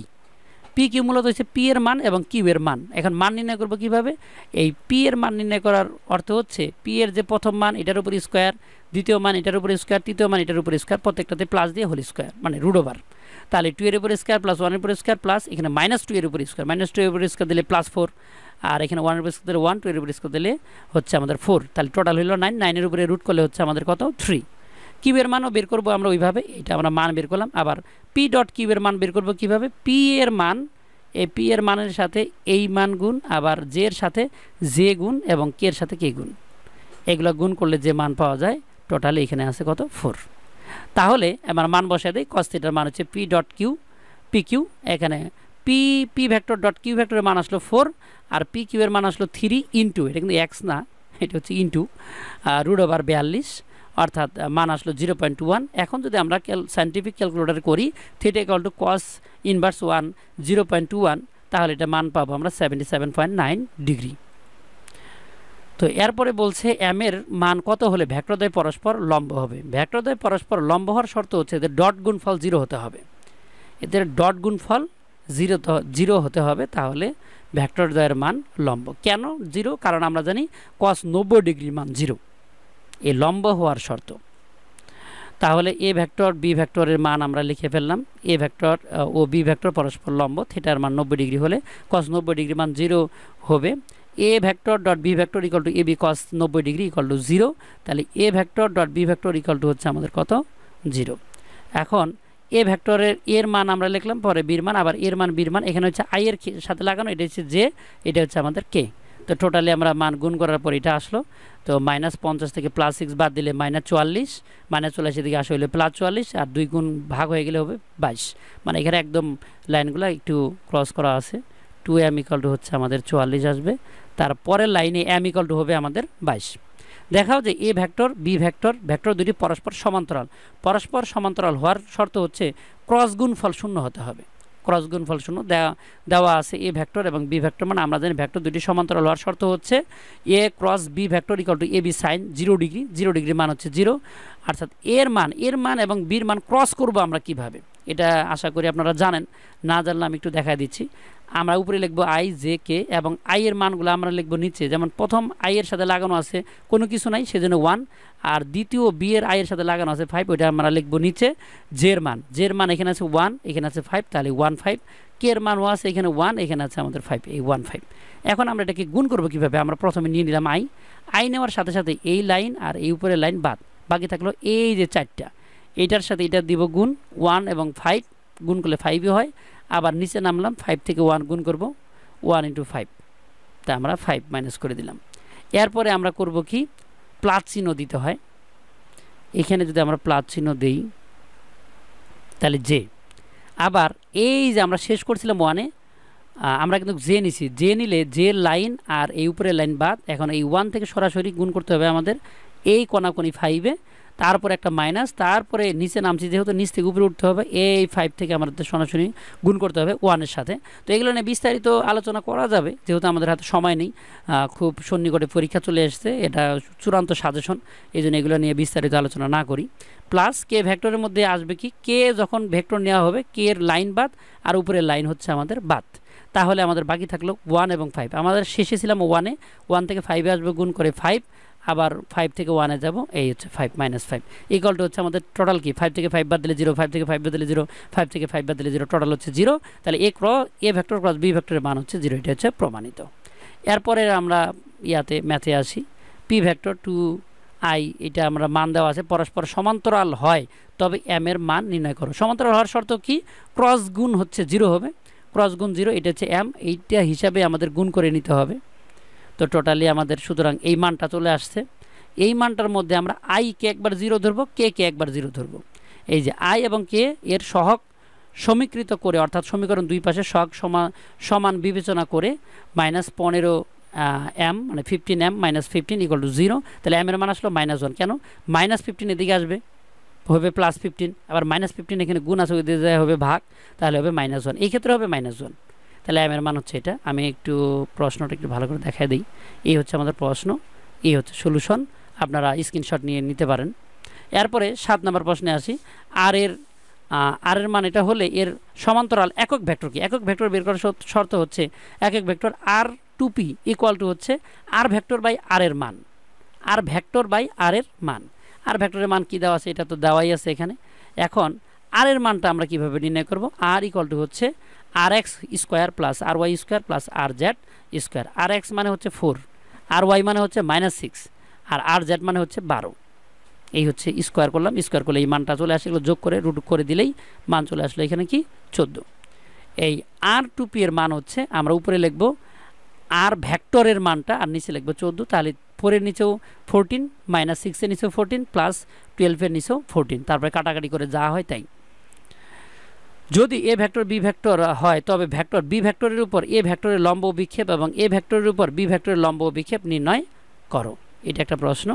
Speaker 1: পি কিউ মূলত হচ্ছে পি এর মান এবং কিউ এর মান। এখন মান নির্ণয় করবো কীভাবে? এই পি এর মান নির্ণয় করার অর্থ হচ্ছে পি এর যে প্রথম মান এটার উপর স্কোয়ার, দ্বিতীয় মান এটার উপর স্কোয়ার, তৃতীয় মান এটার উপর স্কোয়ার, প্রত্যেকটাতে প্লাস দিয়ে হোল স্কোয়ার মানে রুট ওভার। তাহলে 2 এর উপর স্কোয়ার প্লাস 1 এর উপর স্কোয়ার প্লাস এখানে -2 এর উপর স্কোয়ার, -2 এর উপর স্কোয়ার দিলে +4, আর এখানে 1 এর উপর স্কোয়ার দিলে 1, 2 এর উপর স্কোয়ার দিলে হচ্ছে আমাদের 4। তাহলে টোটাল হলো 9, 9 এর উপরে রুট করলে হচ্ছে আমাদের কত? 3। কিউ এর মানও বের করবো আমরা ওইভাবে, এটা আমরা মান বের করলাম। আবার পি ডট কিউ এর মান বের করবো কীভাবে? পি এর মান, এই পি এর মানের সাথে এই মান গুণ, আবার জে এর সাথে জে গুণ এবং কে এর সাথে কে গুণ, এগুলো গুণ করলে যে মান পাওয়া যায় টোটালি এখানে আছে কত? 4। তাহলে আমার মান বসায় দেয়, কস থিটার মান হচ্ছে P dot Q P Q, এখানে পি ভেক্টর ডট কিউ ভেক্টরের মান আসলো 4 আর পি কিউ এর মান আসলো 3 ইন্টু, এটা কিন্তু এক্স না, এটা হচ্ছে ইন্টু রুট ওভার 42, অর্থাৎ মান আসলো 0.1। এখন যদি আমরা সায়েন্টিফিক ক্যালকুলেটর করি, theta equal to cos inverse 1 0.21, তাহলে এটা মান পাবো আমরা 77.9 ডিগ্রি। তো এরপরে বলছে এম এর মান কত হলে ভেক্টরদ্বয় পরস্পর লম্ব হবে? ভেক্টরদ্বয় পরস্পর লম্ব হওয়ার শর্ত হচ্ছে এদের ডট গুণফল 0 হতে হবে। এদের ডট গুণফল জিরো হতে হবে, তাহলে ভেক্টর দ্বয়ের মান লম্ব। কেন জিরো? কারণ আমরা জানি cos 90 ডিগ্রির মান জিরো, এই লম্ব হওয়ার শর্ত। তাহলে এ ভেক্টর বি ভেক্টরের মান আমরা লিখে ফেললাম। এ ভেক্টর ও বি ভেক্টর পরস্পর লম্ব, থিটার মান 90 ডিগ্রি হলে cos 90 ডিগ্রি মান জিরো হবে। A vector dot B vector equal to A B cos 90 degree equal to zero. তাহলে A vector dot B vector equal to হচ্ছে আমাদের কত? জিরো। এখন এ ভেক্টরের এর মান আমরা লিখলাম, পরে বির মান, আবার এর মান বির মান, এখানে হচ্ছে আই এর সাথে লাগানো, এটা হচ্ছে জে, এটা হচ্ছে আমাদের কে। তো টোটালি আমরা মান গুণ করার পর এটা আসলো। তো -50 থেকে +6 বাদ দিলে -44, -84 দিকে আসা হলে +44, আর 2 গুণ ভাগ হয়ে গেলে হবে 22। মানে এখানে একদম লাইনগুলো একটু ক্রস করা আছে। 2m = হচ্ছে আমাদের 44 আসবে, তারপরের লাইনে m = হবে আমাদের 22। দেখাও যে A vector B vector, vector দুটি পরস্পর সমান্তরাল। পরস্পর সমান্তরাল হওয়ার শর্ত হচ্ছে ক্রস গুণফল শূন্য হতে হবে। ক্রস গুণফল শূন্য দেওয়া আছে এ ভেক্টর এবং বি ভেক্টর, মানে আমরা জানি ভেক্টর দুটি সমান্তরাল হওয়ার শর্ত হচ্ছে A cross B vector equal to A B sine 0 degree. 0 ডিগ্রির মান হচ্ছে 0। অর্থাৎ এর মান এবং বির মান ক্রস করব আমরা কিভাবে, এটা আশা করি আপনারা জানেন। না জানলে আমি একটু দেখা দিচ্ছি। আমরা উপরে লিখব আই জে কে, এবং আই এর মানগুলো আমরা লিখব নিচে। যেমন প্রথম আই এর সাথে লাগানো আছে কোনো কিছু নাই, সেজন্য 1, আর দ্বিতীয় বি এর আই এর সাথে লাগানো আছে 5, ওইটা আমরা লিখব নিচে। জের মান এখানে আছে 1, এখানে আছে 5, তাহলে 1 5। কে এর মান আছে এখানে 1, এখানে আছে আমাদের 5, এই 1 5। এখন আমরা এটাকে গুণ করব কিভাবে? আমরা প্রথমে নিয়ে নিলাম আই নেওয়ার সাথে সাথে এই লাইন আর এই উপরের লাইন বাদ, বাকি থাকলো এই যে 4টা, এইটার সাথে এটা দিব গুণ। 1 এবং 5 গুণ করলে 5ই হয়। আবার নিচে নামলাম, 5 থেকে 1 গুণ করব, 1 × 5, তা আমরা 5 মাইনাস করে দিলাম। এরপরে আমরা করব কি, প্লাস চিহ্ন দিতে হয়। এখানে যদি আমরা প্লাস চিহ্ন দেই তাহলে জে। আবার এই যে আমরা শেষ করছিলাম 1-এ, আমরা কিন্তু জে নিছি। জে নিলে জে লাইন আর এই উপরের লাইন বাদ। এখন এই 1 থেকে সরাসরি গুণ করতে হবে আমাদের এই কোণাকোণি 5-এ, তারপর একটা মাইনাস, তারপরে নিচে নামছি যেহেতু নিচ থেকে উপরে উঠতে হবে, এই 5 থেকে আমাদের সরাসরি গুণ করতে হবে 1-এর সাথে। তো এগুলো নিয়ে বিস্তারিত আলোচনা করা যাবে, যেহেতু আমাদের হাতে সময় নেই, খুব সন্নিকটে পরীক্ষা চলে আসছে, এটা চূড়ান্ত সাজেশন, এই জন্য এগুলো নিয়ে বিস্তারিত আলোচনা না করি। প্লাস কে ভেক্টরের মধ্যে আসবে কি, কে যখন ভেক্টর নেওয়া হবে কে এর লাইন বাদ আর উপরের লাইন হচ্ছে আমাদের বাদ, তাহলে আমাদের বাকি থাকলো 1 এবং 5। আমাদের শেষে ছিলাম 1-এ, 1 থেকে 5-এ আসবে, গুণ করে 5, আবার 5 থেকে 1-এ যাব, এই হচ্ছে 5 - 5 ইকুয়াল টু হচ্ছে আমাদের টোটাল কি, 5 থেকে 5 বাদ দিলে 0, 5 থেকে 5 বাদ দিলে 0, 5 থেকে 5 বাদ দিলে 0, টোটাল হচ্ছে 0। তাহলে এ ভেক্টর ক্রস বি ভেক্টরের মান হচ্ছে 0, এটা হচ্ছে প্রমাণিত। এরপরে আমরা ম্যাথে আসি। পি ভেক্টর টু আই, এটা আমরা মান দেওয়া আছে, পরস্পর সমান্তরাল হয় তবে এম এর মান নির্ণয় করো। সমান্তরাল হওয়ার শর্ত কি, ক্রস গুণ হচ্ছে 0 হবে, ক্রস গুণ 0, এটা হচ্ছে এম, এইটা হিসাবে আমাদের গুণ করে নিতে হবে। তো টোটালি আমাদের সুতরাং এই মানটা চলে আসছে। এই মানটার মধ্যে আমরা আই কে একবার 0 ধরবো, কে একবার 0 ধরবো। এই যে আই এবং কে এর সহগ সমীকৃত করে, অর্থাৎ সমীকরণ দুই পাশে সহগ সমান বিবেচনা করে -15 m মানে 15m - 15 = 0। তাহলে m এর মান আসলো -1। কেন? -15 এদিকে আসবে, হবে +15, আবার -15 এখানে গুণ আছে, ওই দিকে হবে ভাগ, তাহলে হবে -1, এই ক্ষেত্রে হবে -1। তাহলে m এর মান হচ্ছে এটা। আমি একটু প্রশ্নটা একটু ভালো করে দেখাই দিই। এই হচ্ছে আমাদের প্রশ্ন, এই হচ্ছে সলিউশন, আপনারা স্ক্রিনশট নিয়ে নিতে পারেন। এরপরে 7 নম্বর প্রশ্নে আসি। আর এর মান এটা হলে এর সমান্তরাল একক ভেক্টর কি? একক ভেক্টর বের করার শর্ত হচ্ছে একক ভেক্টর r2p = হচ্ছে r ভেক্টর বাই r এর মান, r ভেক্টর বাই r এর মান। আর ভেক্টরের মান কি দেওয়া আছে, এটা তো দেওয়াই আছে এখানে। এখন r এর মানটা আমরা কিভাবে নির্ণয় করব? r = হচ্ছে rx² + ry² + rz²। rx মানে হচ্ছে 4, ry মানে হচ্ছে -6, আর rz মানে হচ্ছে 12। এই হচ্ছে স্কোয়ার করলাম, স্কোয়ার করলে এই মানটা চলে আসে, এগুলো যোগ করে রুট করে দিলেই মান চলে আসলো এখানে কি 14। এই r2p এর মান হচ্ছে আমরা উপরে লিখব r ভেক্টরের মানটা, আর নিচে লিখব 14। তাহলে 4 এর নিচেও 14, -6 এর নিচেও 14, +12 এর নিচেও 14, তারপরে কাটাকাটি করে যা হয় তাই। যদি এ ভেক্টর বি ভেক্টর হয় তবে ভেক্টর বি ভেক্টরের উপর এ ভেক্টরের লম্ব বিক্ষেপ এবং এ ভেক্টরের উপর বি ভেক্টরের লম্ব বিক্ষেপ নির্ণয় করো। এটা একটা প্রশ্ন।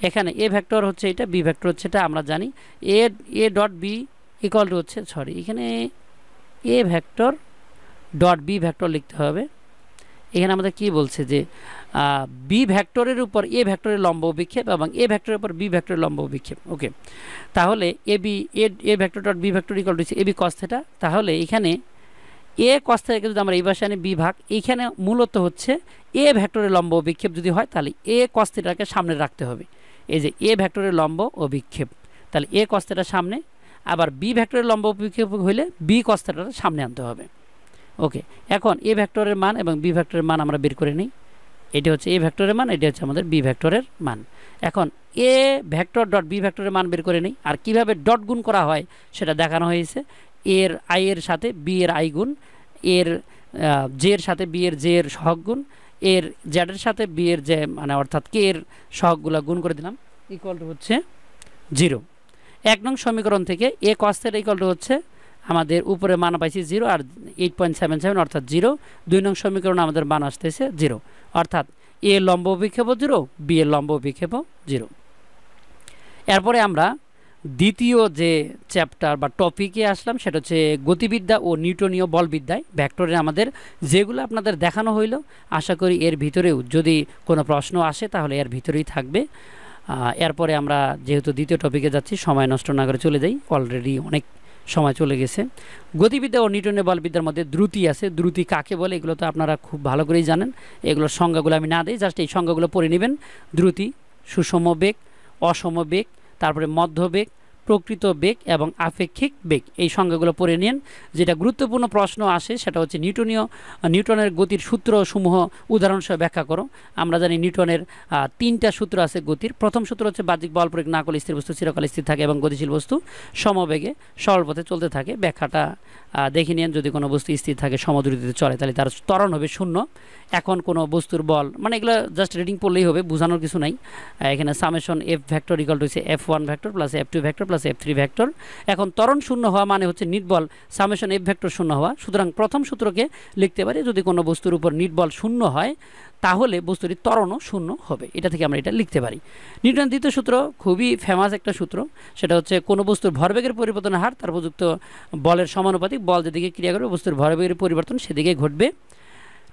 Speaker 1: এখানে এ ভেক্টর হচ্ছে এটা, বি ভেক্টর হচ্ছে এটা, আমরা জানি A dot B equal to হচ্ছে, এখানে A vector dot B vector লিখতে হবে। এখানে আমাদের কি বলছে যে বি ভেক্টরের উপর এ ভেক্টরের লম্ব বিক্ষেপ এবং এ ভেক্টরের উপর বি ভেক্টরের লম্ব বিক্ষেপ। ওকে, তাহলে A vector dot B vector equal to A B cos theta. তাহলে এখানে এ cos θ কে যদি আমরা এই পাশে আনি b ভাগ, এইখানে মূলত হচ্ছে a ভেক্টরের লম্ব ও বিক্ষেপ যদি হয় তাহলে a cos θ কে সামনে রাখতে হবে। এই যে a ভেক্টরের লম্ব ও বিক্ষেপ, তাহলে a cos θ সামনে, আবার b ভেক্টরের লম্ব ও বিক্ষেপ হইলে b cos θ সামনে আনতে হবে। ওকে, এখন a ভেক্টরের মান এবং b ভেক্টরের মান আমরা বের করে নিই। এটা হচ্ছে a ভেক্টরের মান, এটা হচ্ছে আমাদের b ভেক্টরের মান। এখন a ভেক্টর ডট b ভেক্টরের মান বের করে নিই। আর কিভাবে ডট গুণ করা হয় সেটা দেখানো হয়েছে। এর i এর সাথে b এর i গুণ, এর j এর সাথে b এর j এর সহগ গুণ, এর z এর সাথে b এর j মানে অর্থাৎ k এর সহগগুলো গুণ করে দিলাম, ইকুয়াল টু হচ্ছে 0। 1 নং সমীকরণ থেকে a cos θ ইকুয়াল টু হচ্ছে আমাদের উপরে মান পাইছি 0 আর 8.77 অর্থাৎ 0। 2 নং সমীকরণ আমাদের মান আসতেছে 0, অর্থাৎ a লম্ব বিক্ষেপও 0, b এর লম্ব বিক্ষেপও 0। এরপরে আমরা দ্বিতীয় যে চ্যাপ্টার বা টপিকে আসলাম সেটা হচ্ছে গতিবিদ্যা ও নিউটনীয় বলবিদ্যায় ভেক্টরের আমাদের যেগুলো আপনাদের দেখানো হইল, আশা করি এর ভিতরেও যদি কোনো প্রশ্ন আসে তাহলে এর ভিতরেই থাকবে। এরপরে আমরা যেহেতু দ্বিতীয় টপিকে যাচ্ছি, সময় নষ্ট না করে চলে যাই, অলরেডি অনেক সময় চলে গেছে। গতিবিদ্যা ও নিউটনের বলবিদ্যার মধ্যে দ্রুতি আছে। দ্রুতি কাকে বলে এগুলো তো আপনারা খুব ভালো করেই জানেন, এগুলোর সংজ্ঞাগুলো আমি না দিই, জাস্ট এই সংজ্ঞাগুলো পড়ে নেবেন। দ্রুতি, সুষম বেগ, অসম বেগ, তারপরে মধ্যবেগ, প্রকৃত বেগ এবং আপেক্ষিক বেগ, এই সংজ্ঞাগুলো পড়ে নিন। যেটা গুরুত্বপূর্ণ প্রশ্ন আসে সেটা হচ্ছে নিউটনের গতির সূত্রসমূহ উদাহরণসহ ব্যাখ্যা করো। আমরা জানি নিউটনের 3টা সূত্র আছে গতির। প্রথম সূত্র হচ্ছে বাহ্যিক বল প্রয়োগ না করলে স্থির বস্তু চিরকাল স্থির থাকে এবং গতিশীল বস্তু সমবেগে সরল পথে চলতে থাকে। ব্যাখ্যাটা দেখে নিন। যদি কোনো বস্তু স্থির থাকে সমদ্রুতিতে চলে তাহলে তার ত্বরণ হবে 0। এখন কোনো বস্তুর বল, মানে এগুলো জাস্ট রিডিং পড়লেই হবে, বোঝানোর কিছু নাই। এখানে summation F vector equal to হচ্ছে f1 vector plus f2 vector plus f3 vector. এখন ত্বরণ 0 হওয়া মানে হচ্ছে নিট বল সামেশন এফ ভেক্টর 0 হওয়া। সুতরাং প্রথম সূত্রকে লিখতে পারি, যদি কোনো বস্তুর উপর নিট বল 0 হয় তাহলে বস্তুটির ত্বরণও 0 হবে। এটা থেকে আমরা এটা লিখতে পারি। নিউটনের দ্বিতীয় সূত্র খুবই ফেমাস একটা সূত্র, সেটা হচ্ছে কোনো বস্তুর ভরবেগের পরিবর্তনের হার তার প্রযুক্ত বলের সমানুপাতিক। বল যেদিকে ক্রিয়া করবে বস্তুর ভরবেগের পরিবর্তন সেদিকে ঘটবে।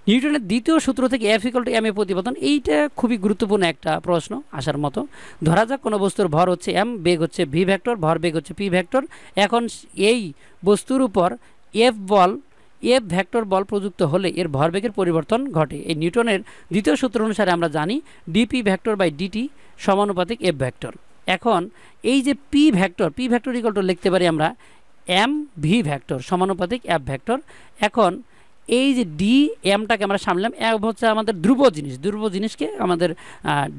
Speaker 1: নিউটনের দ্বিতীয় সূত্র থেকে F = m এ প্রতিপতন, এইটা খুবই গুরুত্বপূর্ণ একটা প্রশ্ন আসার মতো। ধরা যাক কোনো বস্তুর ভর হচ্ছে m, বেগ হচ্ছে v ভেক্টর, ভর বেগ হচ্ছে p ভেক্টর। এখন এই বস্তুর উপর f ভেক্টর বল প্রযুক্ত হলে এর ভরবেগের পরিবর্তন ঘটে। এই নিউটনের দ্বিতীয় সূত্র অনুসারে আমরা জানি dp ভেক্টর বাই dt সমানুপাতিক f ভেক্টর। এখন এই যে p ভেক্টর ইকুয়াল টু লিখতে পারি আমরা mv ভেক্টর সমানুপাতিক f ভেক্টর। এখন এই যে ডি এমটাকে আমরা সামলাম, এম হচ্ছে আমাদের ধ্রুব জিনিসকে আমাদের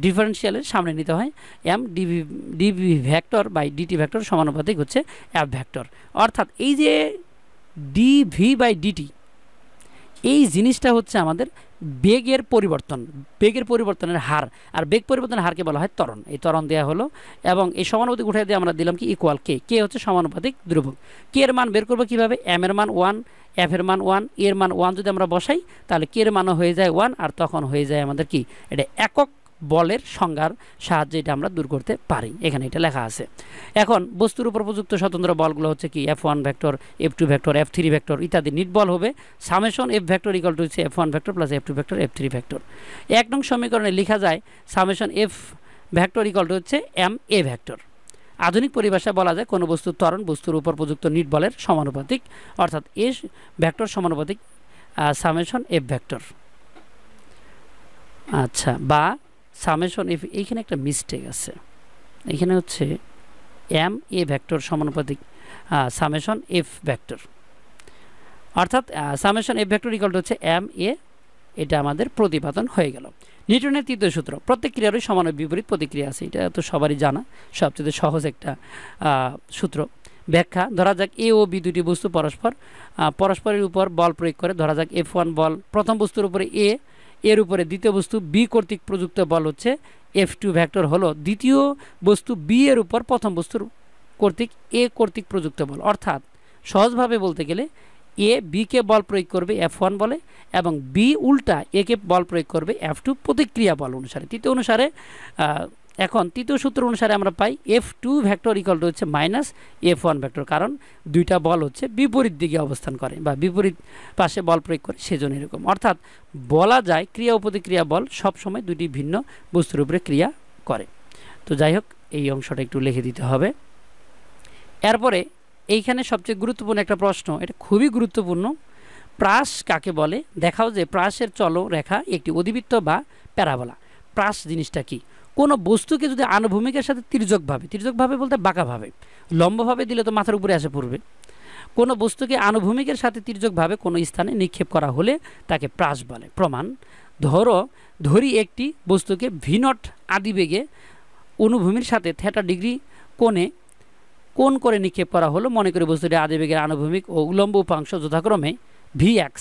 Speaker 1: ডিফারেন্সিয়ালের সামনে নিতে হয়। M dv vector by dt vector সমানুপাতিক হচ্ছে এফ ভেক্টর। অর্থাৎ এই যে ডিভি বাই ডিটি এই জিনিসটা হচ্ছে আমাদের বেগের পরিবর্তনের হার, আর বেগ পরিবর্তনের হারকে বলা হয় ত্বরণ। এই ত্বরণ দেওয়া হলো এবং এই সমানুপাতিক উঠে দিয়ে আমরা দিলাম কি ইকুয়াল কে হচ্ছে সমানুপাতিক ধ্রুবক। কে এর মান বের করবো কিভাবে? এম এর মান 1, এফ এর মান 1, এর মান 1 যদি আমরা বসাই তাহলে কে এর মানও হয়ে যায় 1, আর তখন হয়ে যায় আমাদের কি, এটা একক বলের সংজ্ঞার সাহায্যে এটা আমরা দূর করতে পারি। এখানে এটা লেখা আছে। এখন বস্তুর উপর প্রযুক্ত স্বতন্ত্র বলগুলো হচ্ছে কি f1 vector, f2 vector, f3 vector ইত্যাদি। নিট বল হবে summation f vector equal to হচ্ছে f1 vector plus f2 vector f3 vector. 1 নং সমীকরণে লেখা যায় summation f vector equal to হচ্ছে m a ভেক্টর। আধুনিক পরিভাষায় বলা যায় কোনো বস্তুর ত্বরণ বস্তুর উপর প্রযুক্ত নিট বলের সমানুপাতিক, অর্থাৎ a ভেক্টর সমানুপাতিক সামেশন f ভেক্টর। আচ্ছা, বা সামেশন এফ, এইখানে একটা মিস্টেক আছে, এখানে হচ্ছে এম এ ভেক্টর সমানুপাতিক সামেশন এফ ভেক্টর, অর্থাৎ summation F vector equal to হচ্ছে এম এ, এটা আমাদের প্রতিপাদন হয়ে গেল। নিউটনের তৃতীয় সূত্র, প্রত্যেক ক্রিয়ারই সমান বিপরীত প্রতিক্রিয়া আছে, এটা তো সবারই জানা, সবচেয়ে সহজ একটা সূত্র। ব্যাখ্যা, ধরা যাক এ ও বি দুটি বস্তু পরস্পরের উপর বল প্রয়োগ করে। ধরা যাক F1 বল প্রথম বস্তুর উপরে এর উপরে দ্বিতীয় বস্তু বি কর্তৃক প্রযুক্ত বল হচ্ছে F2 ভেক্টর হলো দ্বিতীয় বস্তু বি এর উপর প্রথম বস্তুর কর্তৃক এ কর্তৃক প্রযুক্ত বল। অর্থাৎ সহজভাবে বলতে গেলে এ বিকে বল প্রয়োগ করবে F1 বলে এবং বি উল্টা একে বল প্রয়োগ করবে F2 প্রতিক্রিয়া বল অনুসারে। এখন তৃতীয় সূত্র অনুসারে আমরা পাই F2 ভেক্টর ইকুয়াল টু হচ্ছে মাইনাস F1 ভেক্টর, কারণ দুইটা বল হচ্ছে বিপরীত দিকে অবস্থান করে বা বিপরীত পাশে বল প্রয়োগ করে, সেজন্য এরকম। অর্থাৎ বলা যায় ক্রিয়া ও প্রতিক্রিয়া বল সবসময় দুটি ভিন্ন বস্তুর উপরে ক্রিয়া করে। তো যাই হোক, এই অংশটা একটু লিখে দিতে হবে। এরপরে এইখানে সবচেয়ে গুরুত্বপূর্ণ একটা প্রশ্ন, এটা খুবই গুরুত্বপূর্ণ, প্রাস কাকে বলে দেখাও যে প্রাসের চলরেখা একটি অধিবৃত্ত বা প্যারাবোলা। প্রাস জিনিসটা কি? কোনো বস্তুকে যদি আনুভূমিকের সাথে তির্যকভাবে বলতে বাঁকাভাবে, লম্বভাবে দিলে তো মাথার উপরে এসে পড়বে। কোনো বস্তুকে আনুভূমিকের সাথে তির্যকভাবে কোনো স্থানে নিক্ষেপ করা হলে তাকে প্রাস বলে। প্রমাণ: ধরি একটি বস্তুকে ভি0 আদিবেগে অনুভূমির সাথে θ ডিগ্রি কোণ করে নিক্ষেপ করা হলো। মনে করি বস্তুটি আদিবেগের আনুভূমিক ও উলম্ব উপাংশ যথাক্রমে Vx,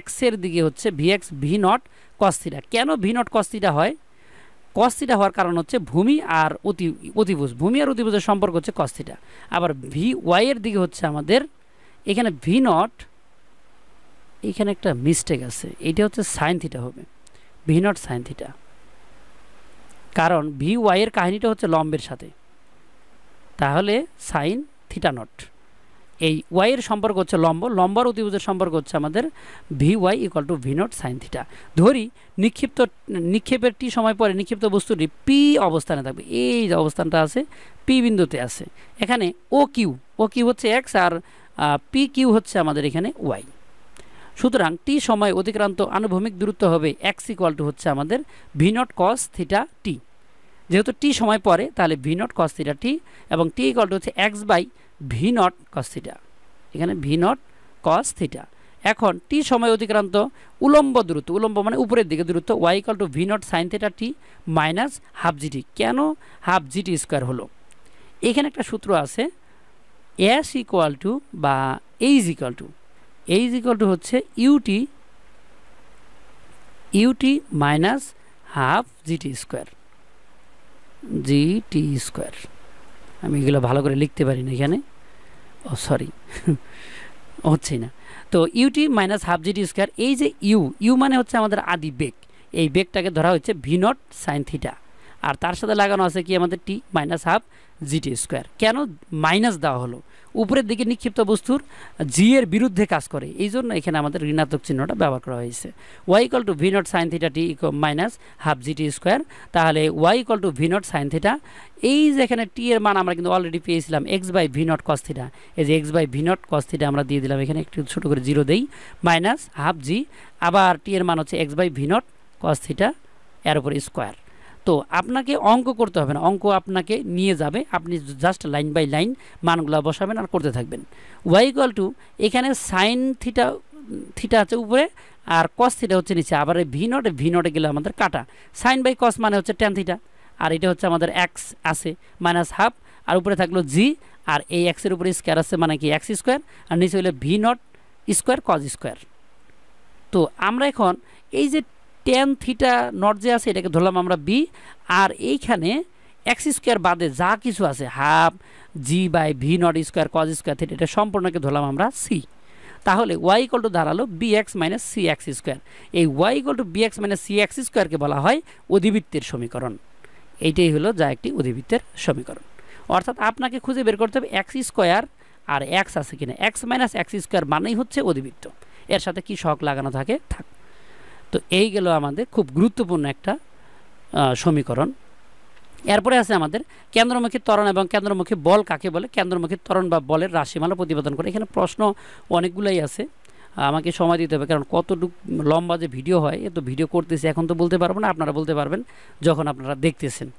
Speaker 1: x এর দিকে হচ্ছে Vx V0 cos θ। কেন V0 cos θ হয়? cos θ হওয়ার কারণ হচ্ছে ভূমি আর অতিভুজ, ভূমি আর অতিভুজের সম্পর্ক হচ্ছে cos θ। আবার Vy এর দিকে হচ্ছে আমাদের এখানে V0, এখানে একটা মিস্টেক আছে, এটা হচ্ছে sin θ হবে, V0 sin θ। কারণ Vy এর কাহিনীটা হচ্ছে লম্বের সাথে, তাহলে sin θ0। এই y এর সম্পর্ক হচ্ছে লম্ব আর অতিভুজের সম্পর্ক হচ্ছে আমাদের Vy = V0 sin θ। ধরি নিক্ষেপের টি সময় পরে নিক্ষিপ্ত বস্তুটি P অবস্থানে থাকবে, এই যে অবস্থানটা আছে P বিন্দুতে আছে। এখানে ও কিউ হচ্ছে x আর PQ হচ্ছে আমাদের এখানে y। সুতরাং টি সময় অতিক্রান্ত আনুভূমিক দূরত্ব হবে x = হচ্ছে আমাদের V0 cos θ t। যেহেতু টি সময় পরে তাহলে V0 cos θ t এবং t = হচ্ছে x/V0 cos θ, এখানে V0 cos θ। এখন টি সময় অতিক্রান্ত উলম্ব দূরত্ব, উলম্ব মানে উপরের দিকে দূরত্ব, y = V0 sin θ t minus half gt। কেন হাফ gt স্কোয়ার হলো? এখানে একটা সূত্র আছে, s বা h হচ্ছে ut minus half gt square. আমি এগুলো ভালো করে লিখতে পারি না এখানে, সরি হচ্ছেই না। তো ut minus half gt square, এই যে ইউ মানে হচ্ছে আমাদের আদি বেগ, এই বেগটাকে ধরা হচ্ছে V0 sin θ, আর তার সাথে লাগানো আছে কি আমাদের টি মাইনাস হাফ gt স্কোয়ার। কেন মাইনাস দেওয়া হলো? উপরের দিকে নিক্ষিপ্ত বস্তুর জি এর বিরুদ্ধে কাজ করে, এই জন্য এখানে আমাদের ঋণাত্মক চিহ্নটা ব্যবহার করা হয়েছে। y = V0 sin θ t minus half gt square, তাহলে y = V0 sin θ। এই যে এখানে টি এর মান আমরা কিন্তু অলরেডি পেয়েছিলাম x/V0 cos θ, এই যে x/V0 cos θ আমরা দিয়ে দিলাম, এখানে একটু ছোট করে 0 দেই, মাইনাস হাফ জি, আবার টি এর মান হচ্ছে x/V0 cos θ এর উপর স্কোয়ার। তো আপনাকে অঙ্ক করতে হবে না, অঙ্ক আপনাকে নিয়ে যাবে, আপনি জাস্ট লাইন বাই লাইন মানগুলো বসাবেন আর করতে থাকবেন। y = এখানে সাইন থিটা আছে উপরে আর cos θ হচ্ছে নিচে, আবার এই V0 গেলে আমাদের কাটা, সাইন বাই cos মানে হচ্ছে tan θ, আর এটা হচ্ছে আমাদের x আছে মাইনাস হাফ, আর উপরে থাকলো জি, আর এই x এর উপরে স্কোয়ার আছে মানে কি x স্কোয়ার, আর নিচে হলো V0 স্কোয়ার cos স্কোয়ার। তো আমরা এখন এই যে tan θ0 যে আছে এটাকে ধরলাম আমরা b, আর এইখানে x স্কোয়ার বাদে যা কিছু আছে half g/V0 square cos square θ, এটা সম্পূর্ণকে ধরলাম আমরা c। তাহলে y = দাঁড়ালো bx - cx স্কোয়ার। এই y = bx - cx স্কোয়ারকে বলা হয় অধিবৃত্তের সমীকরণ। এইটাই হলো যা একটি অধিবৃত্তের সমীকরণ। অর্থাৎ আপনাকে খুঁজে বের করতে হবে x স্কোয়ার আর x আছে কিনা, x - x স্কোয়ার মানেই হচ্ছে অধিবৃত্ত, এর সাথে কি সহগ লাগানো থাকে থাক। তো এই গেল আমাদের খুব গুরুত্বপূর্ণ একটা সমীকরণ। এরপরে আছে আমাদের কেন্দ্রমুখী ত্বরণ এবং কেন্দ্রমুখী বল কাকে বলে, কেন্দ্রমুখী ত্বরণ বা বলের রাশিমালা প্রতিপাদন করে। এখানে প্রশ্ন অনেকগুলাই আছে, আমাকে সময় দিতে হবে, কারণ কতটুকু লম্বা যে ভিডিও হয়, এ তো ভিডিও করতেছি এখন তো বলতে পারবো না, আপনারা বলতে পারবেন যখন আপনারা দেখতেছেন।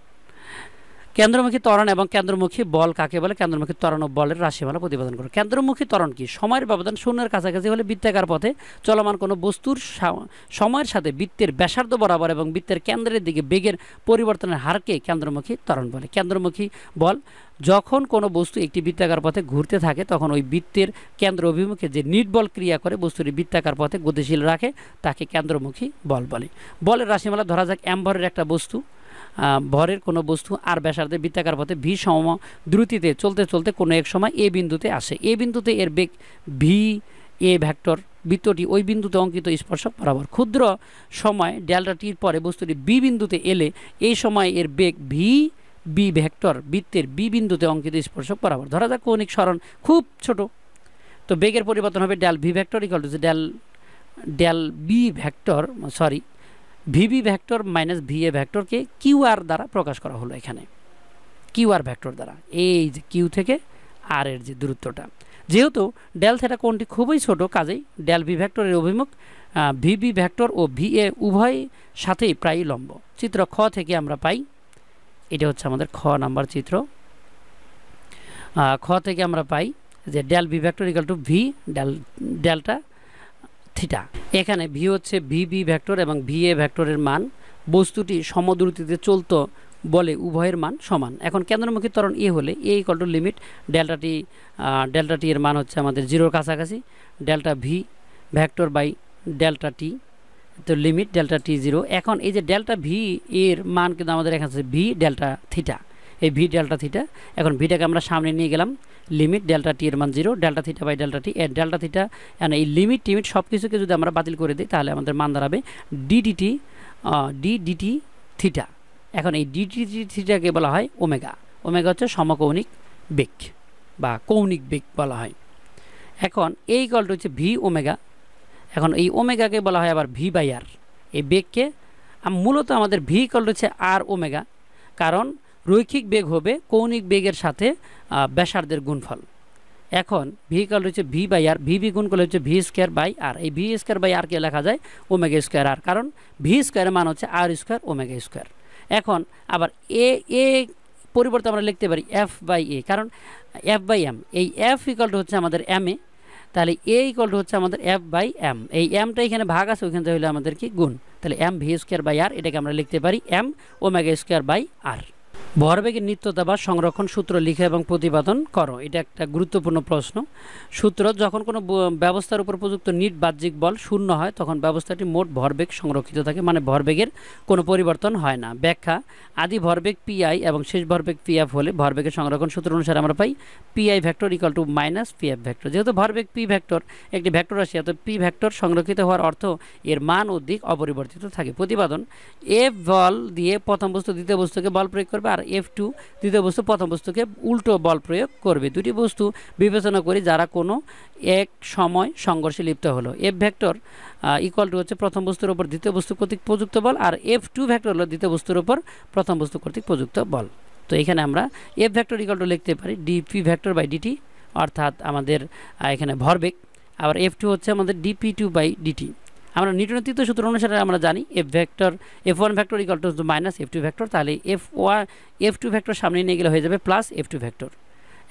Speaker 1: কেন্দ্রমুখী ত্বরণ এবং কেন্দ্রমুখী বল কাকে বলে, কেন্দ্রমুখী ত্বরণ ও বলের রাশিমালা প্রতিপাদন করে। কেন্দ্রমুখী ত্বরণ কি? সময়ের ব্যবধান শূন্যের কাছাকাছি হলে বৃত্তাকার পথে চলমান কোনো বস্তুর সময়ের সাথে বৃত্তের ব্যাসার্ধ বরাবর এবং বৃত্তের কেন্দ্রের দিকে বেগের পরিবর্তনের হারকে কেন্দ্রমুখী ত্বরণ বলে। কেন্দ্রমুখী বল: যখন কোনো বস্তু একটি বৃত্তাকার পথে ঘুরতে থাকে তখন ওই বৃত্তের কেন্দ্র অভিমুখে যে নিটবল ক্রিয়া করে বস্তুটি বৃত্তাকার পথে গতিশীল রাখে তাকে কেন্দ্রমুখী বল বলে। বলের রাশিমালা ধরা যাক m ভরের একটা বস্তু, ভরের কোনো বস্তু আর ব্যাসার্ধে বৃত্তাকার পথে v সম দ্রুতিতে চলতে চলতে কোনো এক সময় এ বিন্দুতে আসে। এ বিন্দুতে এর বেগ ভি এ ভেক্টর, বৃত্তটি ওই বিন্দুতে অঙ্কিত স্পর্শক বরাবর। ক্ষুদ্র সময় ডেল্টা টির পরে বস্তুটি বি বিন্দুতে এলে এই সময় এর বেগ ভি বি ভেক্টর বৃত্তের বি বিন্দুতে অঙ্কিত স্পর্শক বরাবর। ধরা যাক কৌণিক সরণ খুব ছোট, তো বেগের পরিবর্তন হবে del V vector del B vector VB vector minus VA ভেক্টরকে কিউআর দ্বারা প্রকাশ করা হলো। এখানে কিউআর ভেক্টর দ্বারা এই যে কিউ থেকে আর এর যে দূরত্বটা, যেহেতু ডেল থিটা কোণটি খুবই ছোট, কাজেই ডেল ভি ভেক্টরের অভিমুখ ভিবি ভেক্টর ও ভিএ উভয় সাথেই প্রায় লম্ব। চিত্র খ থেকে আমরা পাই, এটা হচ্ছে আমাদের খ নাম্বার চিত্র। খ থেকে আমরা পাই যে del V vector equal to V delta theta. এখানে ভি হচ্ছে ভিবি ভেক্টর এবং ভিএ ভেক্টরের মান। বস্তুটি সমদ্রুতিতে চলতো বলে উভয়ের মান সমান। এখন কেন্দ্রমুখী ত্বরণ এ হলে A equal to limit delta T এর মান হচ্ছে আমাদের জিরোর কাছাকাছি, delta V vector by delta T, তো লিমিট ডেল্টা টি জিরো। এখন এই যে ডেল্টা ভি এর মান কিন্তু আমাদের এখানে আছে ভি ডেল্টা থিটা, এই ভি ডেল্টা থিটা। এখন ভিটাকে আমরা সামনে নিয়ে গেলাম, লিমিট ডেল্টা টি এর মান zero, delta theta by delta T. এর ডেল্টা থিটা এই লিমিট টিমিট সব কিছুকে যদি আমরা বাতিল করে দিই তাহলে আমাদের মান দাঁড়াবে ডিডিটি থিটা। এখন এই ডিডিটি থিটাকে বলা হয় ওমেগা। ওমেগা হচ্ছে সমকৌণিক বেগ বা কৌণিক বেগ বলা হয়। এখন এই ইকুয়ালটা হচ্ছে ভি ওমেগা। এখন এই ওমেগাকে বলা হয় আবার ভি বাই আর। এই বেগকে মূলত আমাদের ভি ইকুয়ালটা হচ্ছে আর ওমেগা, কারণ রৈখিক বেগ হবে কৌণিক বেগের সাথে ব্যাসার্ধের গুণফল। এখন ভি ইকুয়ালটা হচ্ছে ভি বাই আর, ভি গুণ করলে হচ্ছে ভি স্কোয়ার বাই আর। এই ভি স্কোয়ার বাই আরকে লেখা যায় ওমেগা স্কোয়ার আর, কারণ ভি স্কোয়ারের মান হচ্ছে আর স্কোয়ার ওমেগা স্কোয়ার। এখন আবার এ পরিবর্তে আমরা লিখতে পারি এফ বাই এ, কারণ এফ বাই এম, এই এফ ইকুয়ালটা হচ্ছে আমাদের এম এ, তাহলে এ ইকুয়ালটা হচ্ছে আমাদের এফ বাই এম। এই এমটা এখানে ভাগ আছে, ওইখান থেকে হলে আমাদের কি গুণ, তাহলে এম ভি স্কোয়ার বাই আর, এটাকে আমরা লিখতে পারি এম ওমেগা স্কোয়ার বাই আর। ভরবেগের নিত্যতা বা সংরক্ষণ সূত্র লিখে এবং প্রতিপাদন করো। এটা একটা গুরুত্বপূর্ণ প্রশ্ন। সূত্র: যখন কোনো ব্যবস্থার উপর প্রযুক্ত নিট বাহ্যিক বল শূন্য হয় তখন ব্যবস্থাটি মোট ভরবেগ সংরক্ষিত থাকে, মানে ভরবেগের কোনো পরিবর্তন হয় না। ব্যাখ্যা: আদি ভরবেগ পিআই এবং শেষ ভরবেগ পিএফ হলে ভরবেগের সংরক্ষণ সূত্র অনুসারে আমরা পাই PI vector equal to minus PF vector. যেহেতু ভরবেগ পি ভেক্টর একটি ভেক্টর রাশি, অর্থাৎ পি ভেক্টর সংরক্ষিত হওয়ার অর্থ এর মান ও দিক অপরিবর্তিত থাকে। প্রতিপাদন: এফ বল দিয়ে প্রথম বস্তু দ্বিতীয় বস্তুকে বল প্রয়োগ করবে, আর F2 দ্বিতীয় বস্তু প্রথম বস্তুকে উল্টো বল প্রয়োগ করবে। দুটি বস্তু বিবেচনা করি যারা কোনো এক সময় সংঘর্ষে লিপ্ত হলো। এফ ভেক্টর ইকুয়াল টু হচ্ছে প্রথম বস্তুর উপর দ্বিতীয় বস্তু কর্তৃক প্রযুক্ত বল, আর F2 ভেক্টর হলো দ্বিতীয় বস্তুর উপর প্রথম বস্তু কর্তৃক প্রযুক্ত বল। তো এখানে আমরা এফ ভেক্টর ইকুয়াল টু লিখতে পারি ডিপি ভেক্টর বাই ডিটি, অর্থাৎ আমাদের এখানে ভরবেগ। আবার F2 হচ্ছে আমাদের dp2 বাই ডিটি। আমরা নিউটনের তৃতীয় সূত্র অনুসারে আমরা জানি F1 vector equal to minus F2 vector, তাহলে F2 ভেক্টর সামনে নিয়ে গেলে হয়ে যাবে প্লাস F2 ভেক্টর।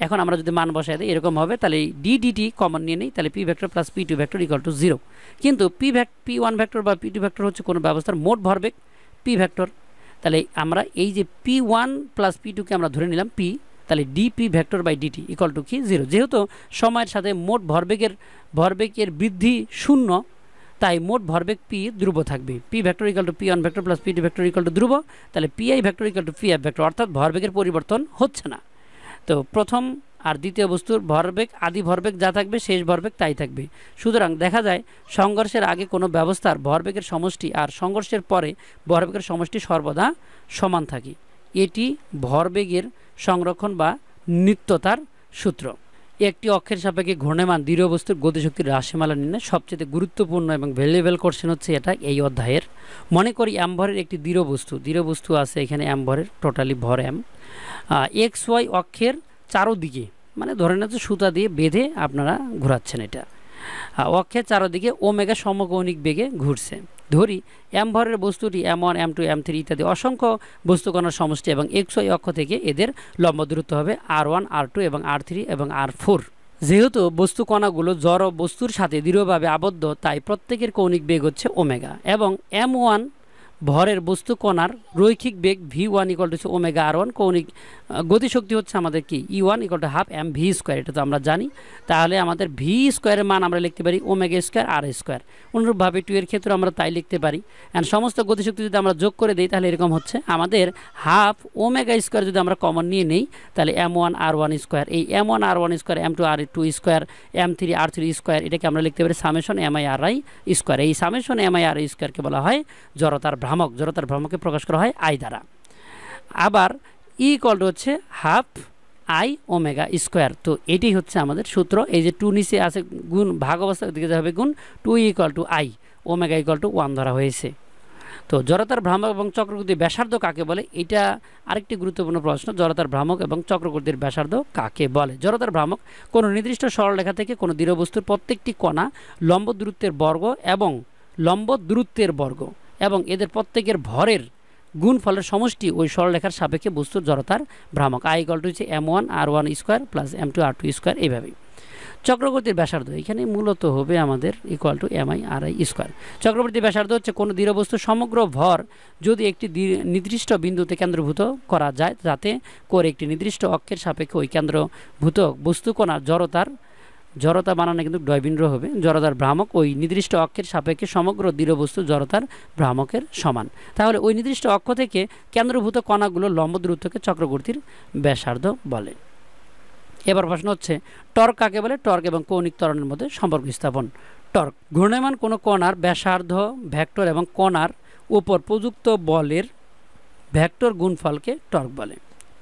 Speaker 1: এখন আমরা যদি মান বসাই দিই এরকম হবে, তাহলে ডিডিটি কমন নিয়ে নিই, তাহলে P vector plus P two vector equal to 0। কিন্তু P1 ভেক্টর বা P2 ভেক্টর হচ্ছে কোনো ব্যবস্থার মোট ভরবেগ পি ভেক্টর, তাহলে আমরা এই যে P1 প্লাস P2কে আমরা ধরে নিলাম পি, তাহলে dP vector by dt equal to কি 0। যেহেতু সময়ের সাথে মোট ভরবেগের বৃদ্ধি শূন্য, তাই মোট ভরবেগ পি ধ্রুব থাকবে। P vector equal to P1 vector plus P2 vector equal to ধ্রুব, তাহলে PI vector equal to PF vector, অর্থাৎ ভরবেগের পরিবর্তন হচ্ছে না। তো প্রথম আর দ্বিতীয় বস্তুর ভরবেগ, আদি ভরবেগ যা থাকবে শেষ ভরবেগ তাই থাকবে। সুতরাং দেখা যায় সংঘর্ষের আগে কোনো ব্যবস্থার ভরবেগের সমষ্টি আর সংঘর্ষের পরে ভরবেগের সমষ্টি সর্বদা সমান থাকে। এটি ভরবেগের সংরক্ষণ বা নিত্যতার সূত্র। একটি অক্ষের সাপেক্ষে ঘূর্ণায়মান দৃঢ় বস্তুর গতিশক্তির রাশিমালা নির্ণয় সবচেয়ে গুরুত্বপূর্ণ এবং ভ্যালুয়েবল কোশ্চেন হচ্ছে এটা এই অধ্যায়ের। মনে করি এম ভরের একটি দৃঢ় বস্তু আছে, এখানে এম ভরের টোটালি ভর এম, এক্স ওয়াই অক্ষের চারোদিকে, মানে ধরে না যে সুতা দিয়ে বেঁধে আপনারা ঘোরাচ্ছেন, এটা অক্ষের চারোদিকে ওমেগা সমকৌণিক বেগে ঘুরছে। ধরি এম ভরের বস্তুটি M1 M2 M3 ইত্যাদি অসংখ্য বস্তুকণার সমষ্টি এবং XY অক্ষ থেকে এদের লম্ব দূরত্ব হবে R1 R2 এবং R3 এবং R4। যেহেতু বস্তুকণাগুলো জড় বস্তুর সাথে দৃঢ়ভাবে আবদ্ধ, তাই প্রত্যেকের কৌণিক বেগ হচ্ছে ওমেগা, এবং M1 ভরের বস্তু কণার রৈখিক বেগ V1 equal to omega R1, কৌণিক গতিশক্তি হচ্ছে আমাদের কি E1 equal to half M V square, এটা তো আমরা জানি। তাহলে আমাদের ভি স্কোয়ারের মান আমরা লিখতে পারি ওমেগা স্কোয়ার আর স্কোয়ার। অনুরূপভাবে 2 এর ক্ষেত্রে আমরা তাই লিখতে পারি। অ্যান্ড সমস্ত গতিশক্তি যদি আমরা যোগ করে দিই তাহলে এরকম হচ্ছে আমাদের হাফ ওমেগা স্কোয়ার যদি আমরা কমন নিয়ে নেই তাহলে M1 R1 স্কোয়ার, এই M1 R1 square M2 R2 square M3 R3 square, এটাকে আমরা লিখতে পারি সামেশন MI/RI স্কোয়ার। এই সামেশন MI/RI স্কোয়ারকে বলা হয় জড়তার ভ্রামক। জড়তার ভ্রামককে প্রকাশ করা হয় আই দ্বারা। আবার ই ইকুয়াল টু হচ্ছে হাফ আই ওমেগা স্কোয়ার। তো এটি হচ্ছে আমাদের সূত্র। এই যে 2 নিচে আছে গুণ ভাগ অবস্থা দিকে হবে গুণ 2 equal to I, omega equal to 1 ধরা হয়েছে। তো জড়তার ভ্রামক এবং চক্রগতির ব্যাসার্ধ কাকে বলে, এটা আরেকটি গুরুত্বপূর্ণ প্রশ্ন। জড়তার ভ্রামক এবং চক্রগতির ব্যাসার্ধ কাকে বলে? জড়তার ভ্রামক কোনো নির্দিষ্ট সরলরেখা থেকে কোনো দৃঢ় বস্তুর প্রত্যেকটি কণা লম্ব দূরত্বের বর্গ এবং এদের প্রত্যেকের ভরের গুণফলের সমষ্টি ওই সরলরেখার সাপেক্ষে বস্তুর জড়তার ভ্রামক। I = হচ্ছে m1r1 square plus m2r2 square. এইভাবেই চক্রবর্তীর ব্যাসার্ধ এখানে মূলত হবে আমাদের = mi/ri স্কোয়ার। চক্রবর্তীর ব্যাসার্ধ হচ্ছে কোনো দৃঢ় বস্তুর সমগ্র ভর যদি একটি নির্দিষ্ট বিন্দুতে কেন্দ্রভূত করা যায়, যাতে করে একটি নির্দিষ্ট অক্ষের সাপেক্ষে ওই কেন্দ্রভূত বস্তু কণার জড়তা বানানো কিন্তু ডয়বিন্দ্র হবে। জড়তার ভ্রামক ওই নির্দিষ্ট অক্ষের সাপেক্ষে সমগ্র দৃঢ় বস্তু জড়তার ভ্রামকের সমান। তাহলে ওই নির্দিষ্ট অক্ষ থেকে কেন্দ্রভূত কণাগুলো লম্ব দূরত্বকে চক্রবর্তীর ব্যাসার্ধ বলে। এবার প্রশ্ন হচ্ছে টর্ক কাকে বলে? টর্ক এবং কৌণিক ত্বরণের মধ্যে সম্পর্ক স্থাপন। টর্ক ঘূর্ণায়মান কোনো কণার ব্যাসার্ধ ভেক্টর এবং কণার উপর প্রযুক্ত বলের ভেক্টর গুণফলকে টর্ক বলে।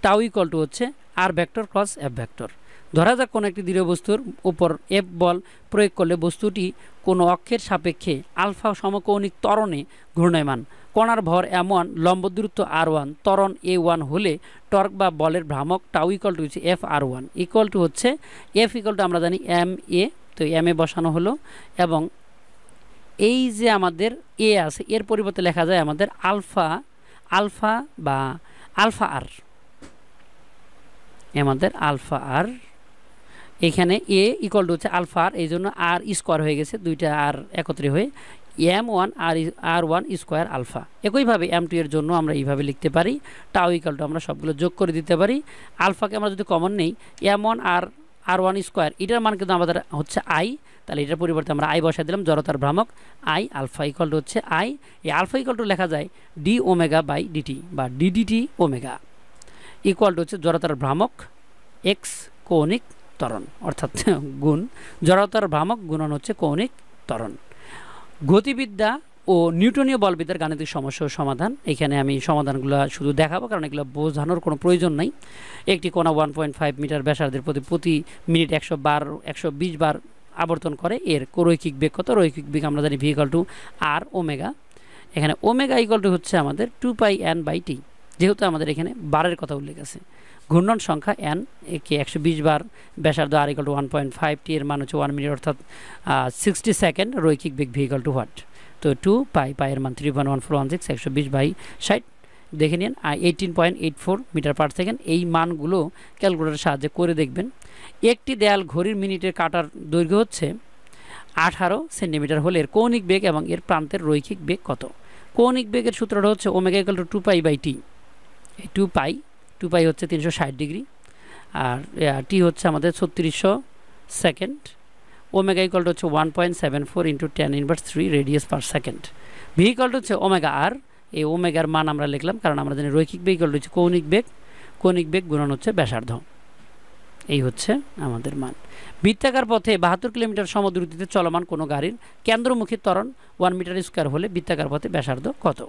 Speaker 1: টাউ = হচ্ছে আর ভেক্টর ক্রস এফ ভেক্টর। ধরা যাক কোনো একটি দৃঢ় বস্তুর উপর এফ বল প্রয়োগ করলে বস্তুটি কোনো অক্ষের সাপেক্ষে আলফা সমকৌণিক ত্বরণে ঘূর্ণায়মান। কণার ভর m1, লম্ব দূরত্ব r1, ত্বরণ a1 হলে টর্ক বা বলের ভ্রামক টাউ = হচ্ছে f(r1) হচ্ছে f আমরা জানি ma। তো ma বসানো হলো এবং এই যে আমাদের a আছে এর পরিবর্তে লেখা যায় আমাদের আলফা বা আলফা আর। আমাদের আলফা আর এখানে a = হচ্ছে আলফা আর, এই জন্য আর স্কোয়ার হয়ে গেছে, দুইটা আর একত্রে হয়ে m1 r1 স্কোয়ার আলফা। একইভাবে m2 এর জন্য আমরা এইভাবে লিখতে পারি। টাউ = আমরা সবগুলো যোগ করে দিতে পারি। আলফাকে আমরা যদি কমন নেই m1 r1 স্কোয়ার, এটার মান কিন্তু আমাদের হচ্ছে i, তাহলে এটার পরিবর্তে আমরা i বসাই দিলাম। জড়তার ভ্রামক i, আলফা = হচ্ছে i। এই আলফা লেখা যায় d/dt বা ddt ওমেগা হচ্ছে জড়তার ভ্রামক x কৌণিক ত্বরণ, অর্থাৎ গুণ জড়তার ভ্রামক গুণন হচ্ছে কৌণিক ত্বরণ। গতিবিদ্যা ও নিউটনীয় বলবিদ্যার গাণিতিক সমস্যার সমাধান। এখানে আমি সমাধানগুলো শুধু দেখাবো, কারণ এগুলো বোঝানোর কোনো প্রয়োজন নাই। একটি কণা 1.5 মিটার ব্যাসার্ধের প্রতি মিনিট 120 বার আবর্তন করে, এর রৈখিক বেগ কত? রৈখিক বেগ আমরা জানি v = r ওমেগা। এখানে ওমেগা = হচ্ছে আমাদের 2πn/t, যেহেতু আমাদের এখানে বারের কথা উল্লেখ আছে। ঘূর্ণন সংখ্যা n, একে 120 বার, ব্যাসার্ধ r = 1.5, t এর মান হচ্ছে 1 মিনিট অর্থাৎ 60 সেকেন্ড। রৈখিক বেগ v = হোয়াট? তো 2π, এর মান 3.1416, 120/60 দেখে নিন 18.84 মিটার পার সেকেন্ড। এই মানগুলো ক্যালকুলেটরের সাহায্যে করে দেখবেন। একটি দেয়াল ঘড়ির মিনিটের কাটার দৈর্ঘ্য হচ্ছে 18 সেন্টিমিটার হলে এর কৌণিক বেগ এবং এর প্রান্তের রৈখিক বেগ কত? কৌণিক বেগের সূত্রটা হচ্ছে ওমেগা = 2π/t। এই 2π হচ্ছে 360 ডিগ্রি, আর টি হচ্ছে আমাদের 3600 সেকেন্ড। ওমেগা = হচ্ছে 1.74 × 10⁻³ রেডিয়াস পার সেকেন্ড। ভি = হচ্ছে ওমেগা আর। এই ওমেগার মান আমরা লিখলাম কারণ আমরা জানি রৈখিক বেগ হচ্ছে কৌণিক বেগ গুণন হচ্ছে ব্যাসার্ধ। এই হচ্ছে আমাদের মান। বৃত্তাকার পথে 72 কিলোমিটার সমদ্রুতিতে চলমান কোনো গাড়ির কেন্দ্রমুখী ত্বরণ 1 মিটার স্কোয়ার হলে বৃত্তাকার পথে ব্যাসার্ধ কত?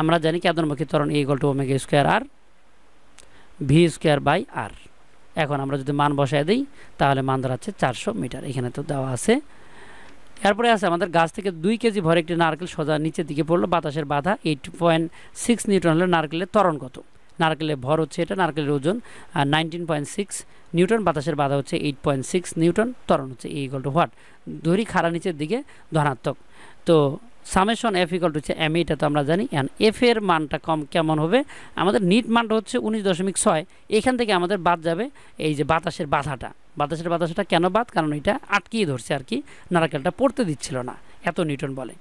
Speaker 1: আমরা জানি কেন্দ্রমুখী ত্বরণ a = ওমেগা² v²/r। এখন আমরা যদি মান বসায় দিই তাহলে মান দাঁড়াচ্ছে 400 মিটার। এখানে তো দেওয়া আছে। এরপরে আছে আমাদের গাছ থেকে 2 কেজি ভরে একটি নারকেল সোজা নিচের দিকে পড়লো, বাতাসের বাধা 8.6 নিউটন হলে নারকেলের ত্বরণ কত? নারকেলের ভর হচ্ছে এটা, নারকেলের ওজন 19.6 নিউটন, বাতাসের বাধা হচ্ছে 8.6 নিউটন, ত্বরণ হচ্ছে a = হোয়াট? ধরি খাড়া নিচের দিকে ধনাত্মক। তো সামেশন f = হচ্ছে m, এটা তো আমরা জানি। f এর মানটা কেমন হবে? আমাদের নিট মানটা হচ্ছে 19.6। এখান থেকে আমাদের বাদ যাবে এই যে বাতাসের বাধাটা কেন বাদ? কারণ এটা আটকিয়ে ধরছে আর কি, নারকেলটা পড়তে দিচ্ছিল না, এত নিউটন বলে।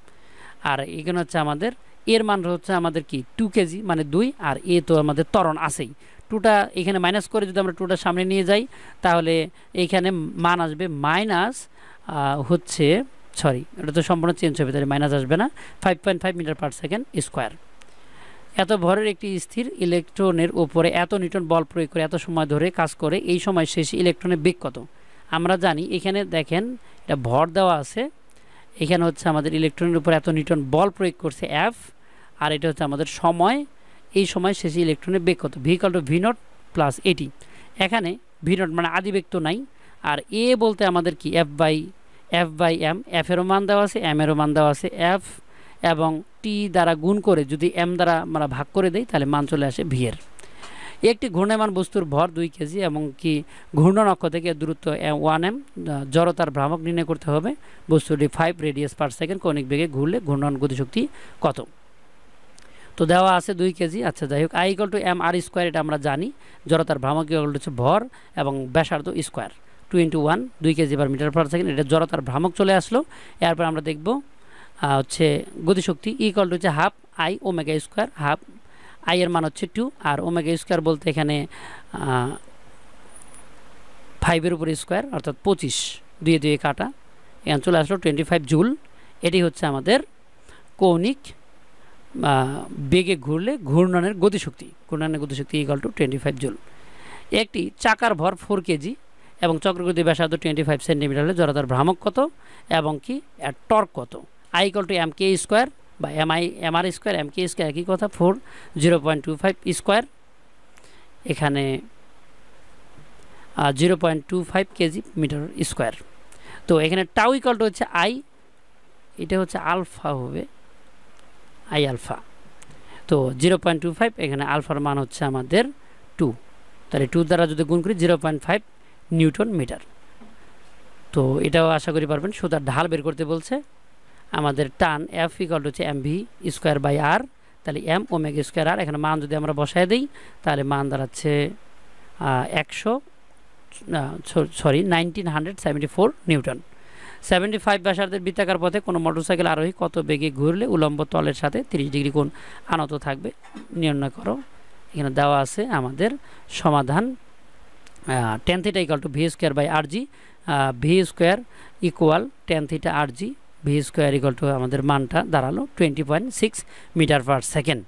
Speaker 1: আর এখানে হচ্ছে আমাদের এর মান হচ্ছে আমাদের কি 2 কেজি মানে 2, আর এ তো আমাদের ত্বরণ আছেই। 2টা এখানে মাইনাস করে যদি আমরা 2টা সামনে নিয়ে যাই তাহলে এইখানে মান আসবে মাইনাস হচ্ছে এটা তো সম্পূর্ণ চেঞ্জ হবে, তাহলে মাইনাস আসবে না, 5.5 মিটার পার সেকেন্ড স্কোয়ার। এত ভরের একটি স্থির ইলেকট্রনের উপরে এত নিউটন বল প্রয়োগ করে এত সময় ধরে কাজ করে, এই সময় শেষে ইলেকট্রনের বেগ কত? আমরা জানি এখানে দেখেন এটা ভর দেওয়া আছে, এখানে হচ্ছে আমাদের ইলেকট্রনের উপর এত নিউটন বল প্রয়োগ করছে F, আর এটা হচ্ছে আমাদের সময়, এই সময় শেষে ইলেকট্রনের বেগ কত? v = v0 + at। এখানে v0 মানে আদিবেগ তো নাই, আর a বলতে আমাদের কি f/m, f এরও মান দেওয়া আছে, m এরও মান দেওয়া আছে। এবং টি দ্বারা গুণ করে যদি এম দ্বারা আমরা ভাগ করে দেই তাহলে মান চলে আসে ভি এর। একটি ঘূর্ণায়মান বস্তুর ভর 2 কেজি এবং কি ঘূর্ণন অক্ষ থেকে দূরত্ব 1 m, জড়তার ভ্রামক নির্ণয় করতে হবে। বস্তুটি 5 রেডিয়াস পার সেকেন্ড কৌণিক বেগে ঘুরলে ঘূর্ণন গতিশক্তি কত? তো দেওয়া আছে 2 কেজি। আচ্ছা যাই হোক, I equal to M R square, এটা আমরা জানি। জড়তার ভ্রামক ইকুয়াল টু হচ্ছে ভর এবং ব্যাসার্ধ square, 2 × 1 2 kg per metre per second. এটা জড়তার ভ্রামক চলে আসলো। এরপর আমরা দেখব হচ্ছে গতিশক্তি ইকুয়াল টু হচ্ছে half I omega square. Half I এর মান হচ্ছে 2 আর ওমেগা স্কোয়ার বলতে এখানে 5 এর উপরে স্কোয়ার অর্থাৎ 25, 2 2 কাটা, এখানে চলে আসলো 25 জুল। এটি হচ্ছে আমাদের কৌণিক বেগে ঘুরলে ঘূর্ণনের গতিশক্তি। ঘূর্ণনের গতিশক্তি ইকুয়াল টু 25 জুল। একটি চাকার ভর 4 কেজি এবং চক্রগতি ব্যাসার্ধ 25 সেন্টিমিটার হলে জড়তার ভ্রামক কত এবং কি এর টর্ক কত? I equal to M K square বা M R square, M K square একই কথা, 4 0.25 স্কোয়ার, এখানে 0.25 কেজি মিটার স্কোয়ার। তো এখানে টাউ ইকুয়াল টু হচ্ছে আই, এটা হচ্ছে আলফা হবে, আই আলফা। তো 0.25, এখানে আলফার মান হচ্ছে আমাদের 2, তাহলে 2 দ্বারা যদি গুণ করি 0.5 নিউটন মিটার। তো এটাও আশা করি পারবেন। সুতার ঢাল বের করতে বলছে। আমাদের টান এফ ইকুয়াল টু হচ্ছে এম ভি স্কোয়ার বাই আর, তাহলে এম ওমেগা স্কোয়ার আর। এখানে মান যদি আমরা বসায় দিই তাহলে মান দাঁড়াচ্ছে 1974 নিউটন। 75 ব্যাসার্ধের বৃত্তাকার পথে কোনো মোটরসাইকেল আরোহী কত বেগে ঘুরলে উলম্ব তলের সাথে 30 ডিগ্রি কোণ আনত থাকবে নির্ণয় করো। এখানে দেওয়া আছে আমাদের সমাধান। tan θ equal to V square by R G, V square equal tan θ R G, V square equal to আমাদের মানটা দাঁড়ালো 20.6 মিটার পার সেকেন্ড।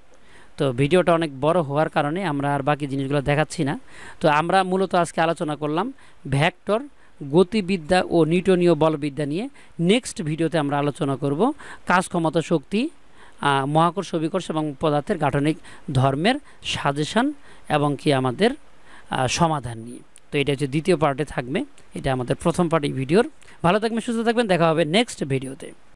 Speaker 1: তো ভিডিওটা অনেক বড় হওয়ার কারণে আমরা আর বাকি জিনিসগুলো দেখাচ্ছি না। তো আমরা মূলত আজকে আলোচনা করলাম ভেক্টর, গতিবিদ্যা ও নিউটনীয় বলবিদ্যা নিয়ে। নেক্সট ভিডিওতে আমরা আলোচনা করব কাজ, ক্ষমতা, শক্তি, মহাকর্ষ, বিকর্ষ এবং পদার্থের গাঠনিক ধর্মের সাজেশন এবং কি আমাদের সমাধান নিয়ে। তো এটা হচ্ছে দ্বিতীয় পার্টে থাকবে, এটা আমাদের প্রথম পার্ট এই ভিডিওর। ভালো থাকবেন, সুস্থ থাকবেন, দেখা হবে নেক্সট ভিডিওতে।